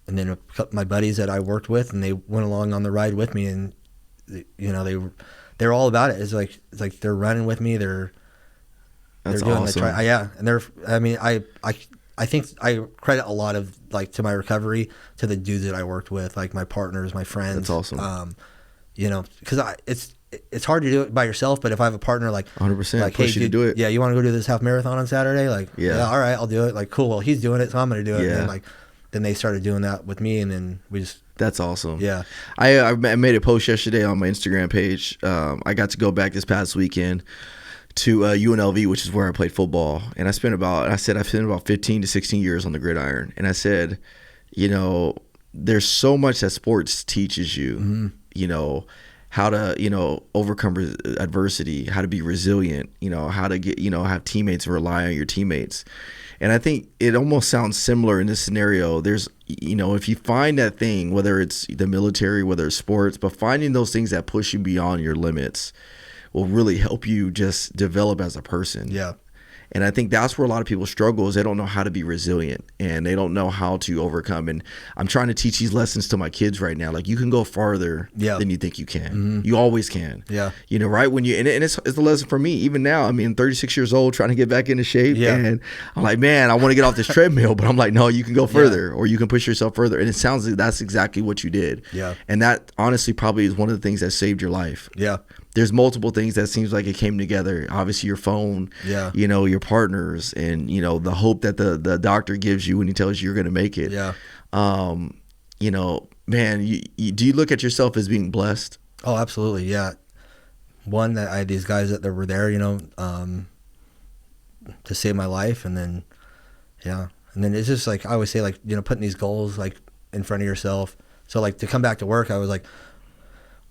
and then my buddies that I worked with, and they went along on the ride with me, and you know, they're all about it. It's like they're running with me. They're doing awesome. And I think I credit a lot of like to my recovery to the dudes that I worked with, like my partners, my friends. That's awesome. You know, because it's hard to do it by yourself, but if I have a partner, like 100%, like, push hey, you to do it. Yeah, you want to go do this half marathon on Saturday? Like, yeah, all right, I'll do it. Like, cool. Well, he's doing it, so I'm gonna do it. Yeah. And then they started doing that with me, and then we just. That's awesome. Yeah. I made a post yesterday on my Instagram page. I got to go back this past weekend to UNLV, which is where I played football. And I spent about 15 to 16 years on the gridiron. And I said, you know, there's so much that sports teaches you, you know, how to, you know, overcome adversity, how to be resilient, you know, how to get, you know, have teammates rely on your teammates. And I think it almost sounds similar in this scenario. There's, you know, if you find that thing, whether it's the military, whether it's sports, but finding those things that push you beyond your limits will really help you just develop as a person. Yeah. And I think that's where a lot of people struggle, is they don't know how to be resilient, and they don't know how to overcome. And I'm trying to teach these lessons to my kids right now. Like, you can go farther than you think you can. You always can. Yeah. You know, right? When and it's the lesson for me. Even now, I mean, 36 years old, trying to get back into shape. Yeah. And I'm like, man, I want to get off this treadmill. But I'm like, no, you can go further, or you can push yourself further. And it sounds like that's exactly what you did. Yeah. And that honestly probably is one of the things that saved your life. Yeah. There's multiple things that seems like it came together. Obviously, your phone, you know, your partners, and, you know, the hope that the doctor gives you when he tells you you're going to make it. Yeah. You know, man, do you look at yourself as being blessed? Oh, absolutely. Yeah. One, that I had these guys that were there, you know, to save my life. And then, and then it's just like, I always say, like, you know, putting these goals like in front of yourself. So like, to come back to work, I was like,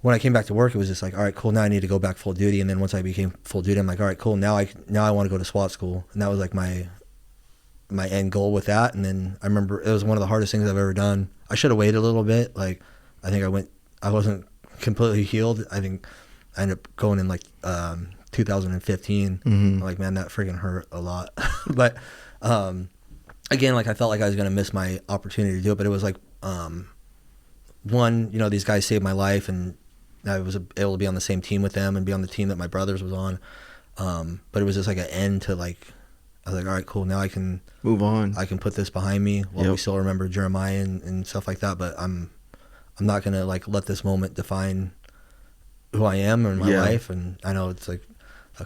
when I came back to work, it was just like, all right, cool, now I need to go back full duty. And then once I became full duty, I'm like, all right, cool, now I want to go to SWAT school. And that was like my end goal with that. And then I remember it was one of the hardest things I've ever done. I should have waited a little bit. Like, I think I wasn't completely healed. I think I ended up going in like 2015. I'm like, man, that freaking hurt a lot. But again, like, I felt like I was going to miss my opportunity to do it. But it was like, one, you know, these guys saved my life, and I was able to be on the same team with them and be on the team that my brothers was on. But it was just like an end to, like, I was like, all right, cool, now I can move on. I can put this behind me while we still remember Jeremiah and stuff like that. But I'm not gonna like let this moment define who I am in my life. And I know it's like a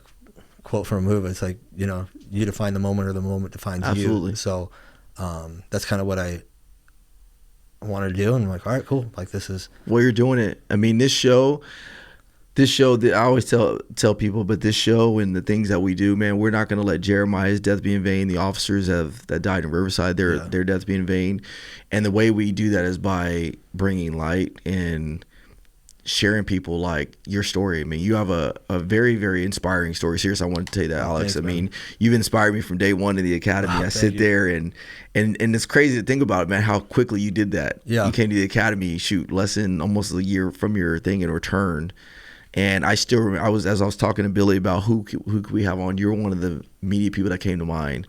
quote from a movie. It's like, you know, you define the moment, or the moment defines you. So that's kind of what I wanted to do, and I'm like, all right, cool, like, this is well, you're doing it. I mean, this show that I always tell people, but this show and the things that we do, man, we're not going to let Jeremiah's death be in vain. The officers that died in Riverside, their death be in vain. And the way we do that is by bringing light and sharing people like your story. I mean, you have a very, very inspiring story. Seriously, I wanted to tell you that, Alex. Thanks, I mean, you've inspired me from day one in the academy. I sit you. there and it's crazy to think about it, man, how quickly you did that. Yeah. You came to the academy, less than almost a year from your thing and returned. And I still remember, as I was talking to Billy about who could we have on, you're one of the immediate people that came to mind.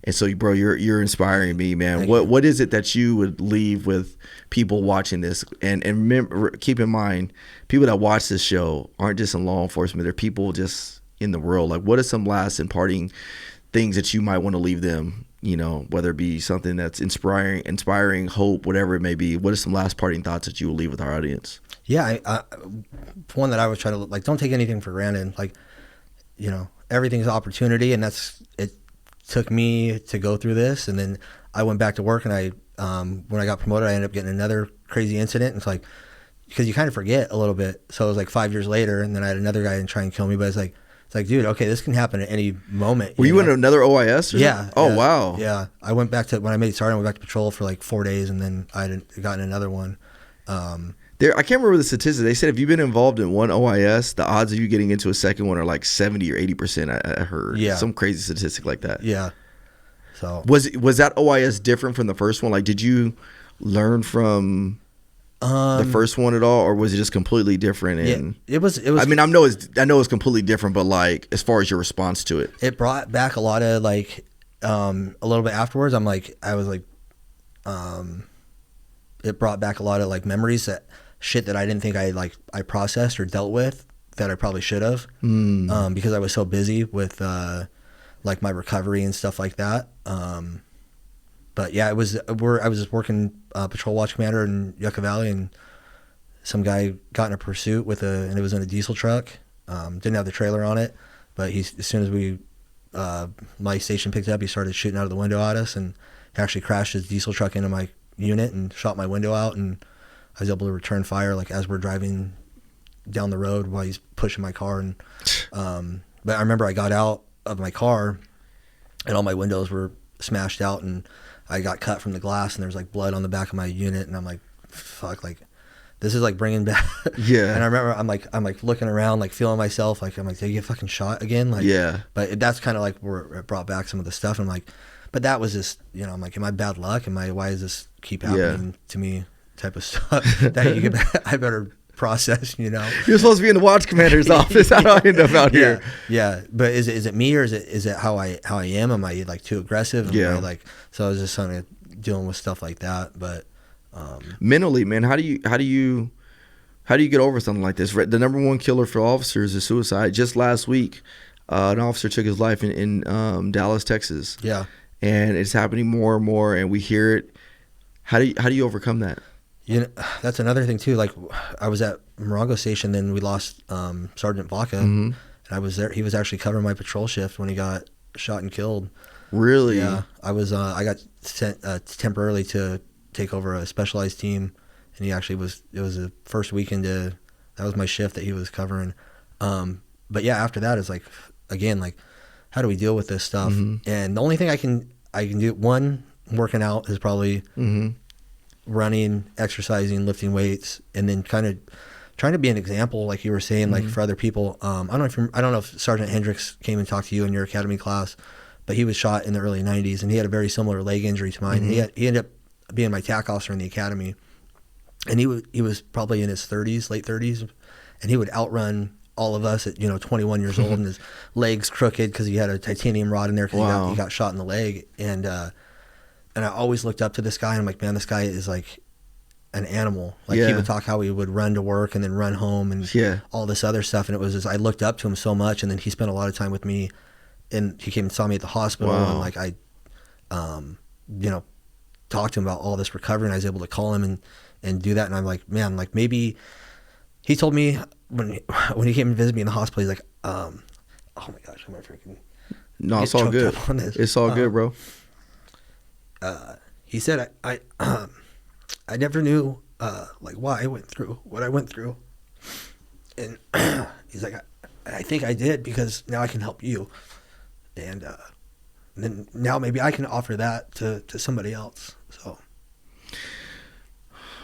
And so, bro, you're inspiring me, man. What is it that you would leave with people watching this? And remember, keep in mind, people that watch this show aren't just in law enforcement; they're people just in the world. Like, what are some last and parting things that you might want to leave them? You know, whether it be something that's inspiring, hope, whatever it may be. What are some last parting thoughts that you will leave with our audience? Yeah, one that I was trying to, like, don't take anything for granted. Like, you know, everything's opportunity, and it took me to go through this. And then I went back to work, and when I got promoted, I ended up getting another crazy incident. It's like, because you kind of forget a little bit. So it was like 5 years later, and then I had another guy try and kill me. But it's like, dude, okay, this can happen at any moment. Were you in another OIS? Yeah. Oh, wow. Yeah. I went back to, when I made sergeant, I went back to patrol for like 4 days, and then I had gotten another one. I can't remember the statistics. They said if you've been involved in one OIS, the odds of you getting into a second one are like 70 or 80%. I heard. Yeah. Some crazy statistic like that. Yeah. So was that OIS different from the first one? Like, did you learn from the first one at all, or was it just completely different? And it was. I mean, I know it's completely different, but like as far as your response to it, it brought back a lot of like a little bit afterwards. It brought back a lot of like memories, that shit that I didn't think I processed or dealt with, that I probably should have, because I was so busy with like my recovery and stuff like that. But yeah, I was just working patrol watch commander in Yucca Valley, and some guy got in a pursuit and it was in a diesel truck. Didn't have the trailer on it, but as soon as my station picked up, he started shooting out of the window at us, and he actually crashed his diesel truck into my unit and shot my window out, and I was able to return fire like as we're driving down the road while he's pushing my car. And but I remember I got out of my car and all my windows were smashed out, and I got cut from the glass, and there was like blood on the back of my unit, and I'm like, fuck, like this is like bringing back. Yeah. And I remember I'm like looking around, like feeling myself, like I'm like, did I get fucking shot again? Like, yeah. But that's kind of like where it brought back some of the stuff. And I'm like, but that was just, you know, I'm like, am I bad luck? Why does this keep happening to me? Type of stuff that I better process, you know. You're supposed to be in the watch commander's office. How do I end up out here? Yeah. But is it me, or is it how I am? Am I like too aggressive? So I was just kind of dealing with stuff like that. But mentally, man, how do you get over something like this? The number one killer for officers is suicide. Just last week, an officer took his life in Dallas, Texas. Yeah. And it's happening more and more, and we hear it. How do you overcome that? You know, that's another thing too. Like, I was at Morongo Station, then we lost Sergeant Vaca, and I was there. He was actually covering my patrol shift when he got shot and killed. Really? Yeah. I got sent temporarily to take over a specialized team, and he actually was. It was the first weekend that was my shift that he was covering. But yeah, after that, it's like, again, like, how do we deal with this stuff? And the only thing I can do, one, working out is probably. Running, exercising, lifting weights, and then kind of trying to be an example, like you were saying, like for other people. I don't know if Sergeant Hendricks came and talked to you in your academy class, but he was shot in the early 90s, and he had a very similar leg injury to mine. He ended up being my TAC officer in the academy, and he was probably in his 30s, late 30s, and he would outrun all of us at 21 years old, and his legs crooked because he had a titanium rod in there because he got shot in the leg. And I always looked up to this guy, and I'm like, man, this guy is like an animal. Like, he would talk how he would run to work and then run home and all this other stuff. And it was just, I looked up to him so much. And then he spent a lot of time with me, and he came and saw me at the hospital. And like, I, talked to him about all this recovery, and I was able to call him and do that. And I'm like, man, like, maybe he told me when he came and visited me in the hospital, he's like, oh my gosh, I'm gonna freaking. No, it's all good. It's all good, bro. He said, I never knew, like, why I went through what I went through. And he's like, I think I did because now I can help you. And then now maybe I can offer that to somebody else. So.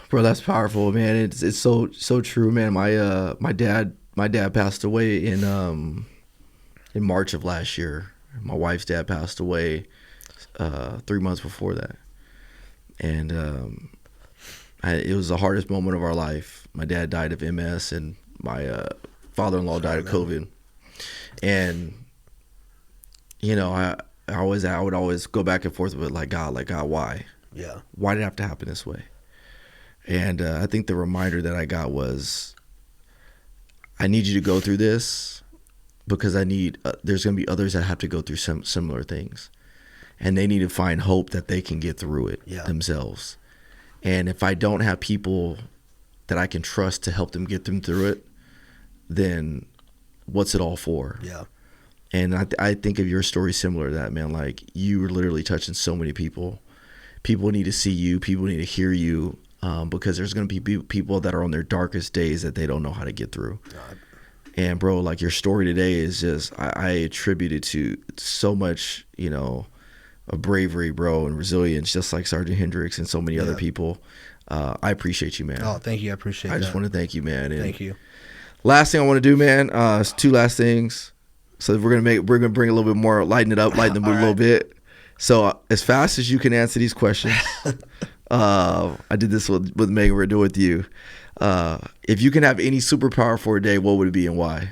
Bro, that's powerful, man. It's so true, man. My dad passed away in March of last year. My wife's dad passed away 3 months before that, and it was the hardest moment of our life. My dad died of MS, and my father-in-law died of COVID. And I would always go back and forth with God, why? Yeah. Why did it have to happen this way? And I think the reminder that I got was, I need you to go through this because there's going to be others that have to go through some similar things, and they need to find hope that they can get through it themselves. And if I don't have people that I can trust to help them get them through it, then what's it all for? Yeah. And I think of your story similar to that, man. Like, you were literally touching so many people. People need to see you. People need to hear you, because there's going to be people that are on their darkest days that they don't know how to get through. God. And bro, like, your story today is just, I attribute it to so much, of bravery, bro, and resilience, just like Sergeant Hendricks and so many other people. I appreciate you, man. Oh, thank you. I appreciate that. I just want to thank you, man. And thank you. last thing I want to do, man, is two last things. So we're gonna bring a little bit more, lighten the mood a little bit. So as fast as you can answer these questions, I did this with Megan. We're doing with you. If you can have any superpower for a day, what would it be and why?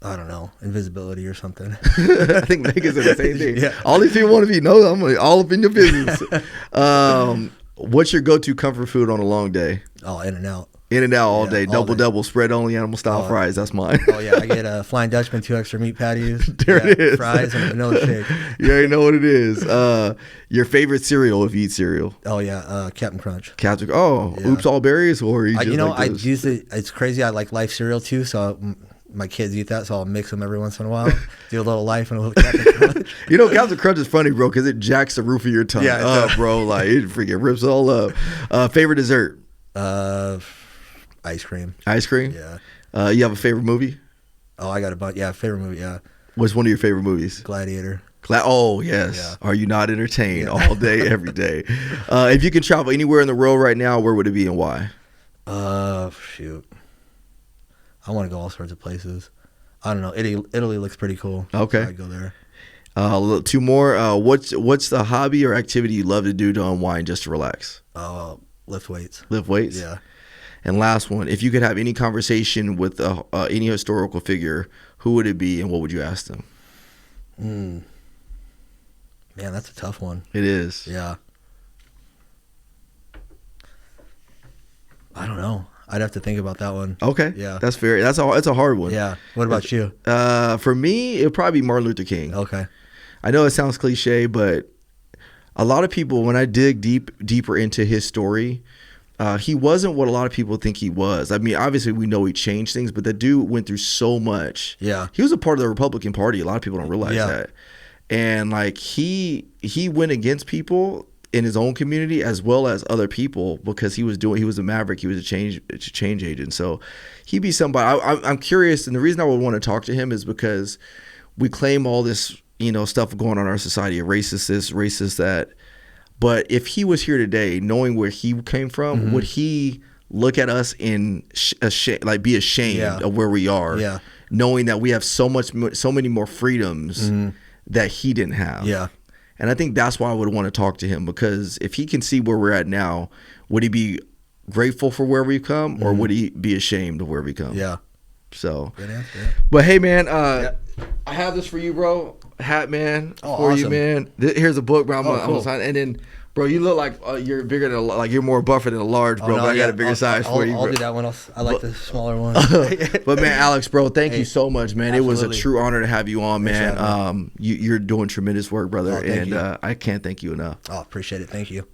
I don't know, invisibility or something. I think Megan's in the same thing. Yeah. All these people want to be I'm all up in your business. What's your go-to comfort food on a long day? Oh, In-N-Out. In-N-Out all day, all day. double, spread only, animal style fries. That's mine. Oh yeah, I get a Flying Dutchman, 2 extra meat patties. There it is. Fries and a vanilla shake. You already know what it is. Your favorite cereal if you eat cereal? Oh yeah, Captain Crunch. Captain. Oh, Yeah. Oops All Berries, or you just I those? use it. It's crazy. I like Life cereal too, so my kids eat that, so I'll mix them every once in a while. Do a little Life and a little Captain Crunch. Captain Crunch is funny, bro, because it jacks the roof of your tongue up, bro. Like, it freaking rips it all up. Favorite dessert? Ice cream. Ice cream? Yeah. You have a favorite movie? Oh, I got a bunch. Yeah, favorite movie. Yeah. What's one of your favorite movies? Gladiator. Oh, yes. Yeah. Are you not entertained all day, every day? If you could travel anywhere in the world right now, where would it be and why? Shoot. I want to go all sorts of places. I don't know. Italy looks pretty cool. Okay. So I'd go there. Two more. What's the hobby or activity you love to do to unwind, just to relax? Lift weights. Lift weights? Yeah. And last one, if you could have any conversation with any historical figure, who would it be and what would you ask them? Man, that's a tough one. It is. Yeah. I don't know. I'd have to think about that one. Okay. Yeah. That's fair. That's a hard one. Yeah. What about you? For me, it would probably be Martin Luther King. Okay. I know it sounds cliche, but a lot of people, when I dig deeper into his story, he wasn't what a lot of people think he was. I mean, obviously we know he changed things, but the dude went through so much. Yeah. He was a part of the Republican Party. A lot of people don't realize that. And like he went against people in his own community as well as other people because he was a maverick. He was a change agent. So he'd be somebody. I'm curious, and the reason I would want to talk to him is because we claim all this, stuff going on in our society, racist this, racist that. But if he was here today, knowing where he came from, would he look at us in be ashamed of where we are, knowing that we have so many more freedoms that he didn't have? Yeah. And I think that's why I would want to talk to him, because if he can see where we're at now, would he be grateful for where we've come, or would he be ashamed of where we come? Yeah. So, good answer, yeah. But hey, man, I have this for you, bro. Hat, man, for you, man. Here's a book, bro. I'm gonna sign. And then, bro, you look like you're bigger than you're more buffer than a large, bro. But I got a bigger size for you, bro. I'll do that one. I like the smaller one. But man, Alex, bro, thank you so much, man. Absolutely. It was a true honor to have you on, man. You're doing tremendous work, brother, Thank you. I can't thank you enough. Oh, appreciate it. Thank you.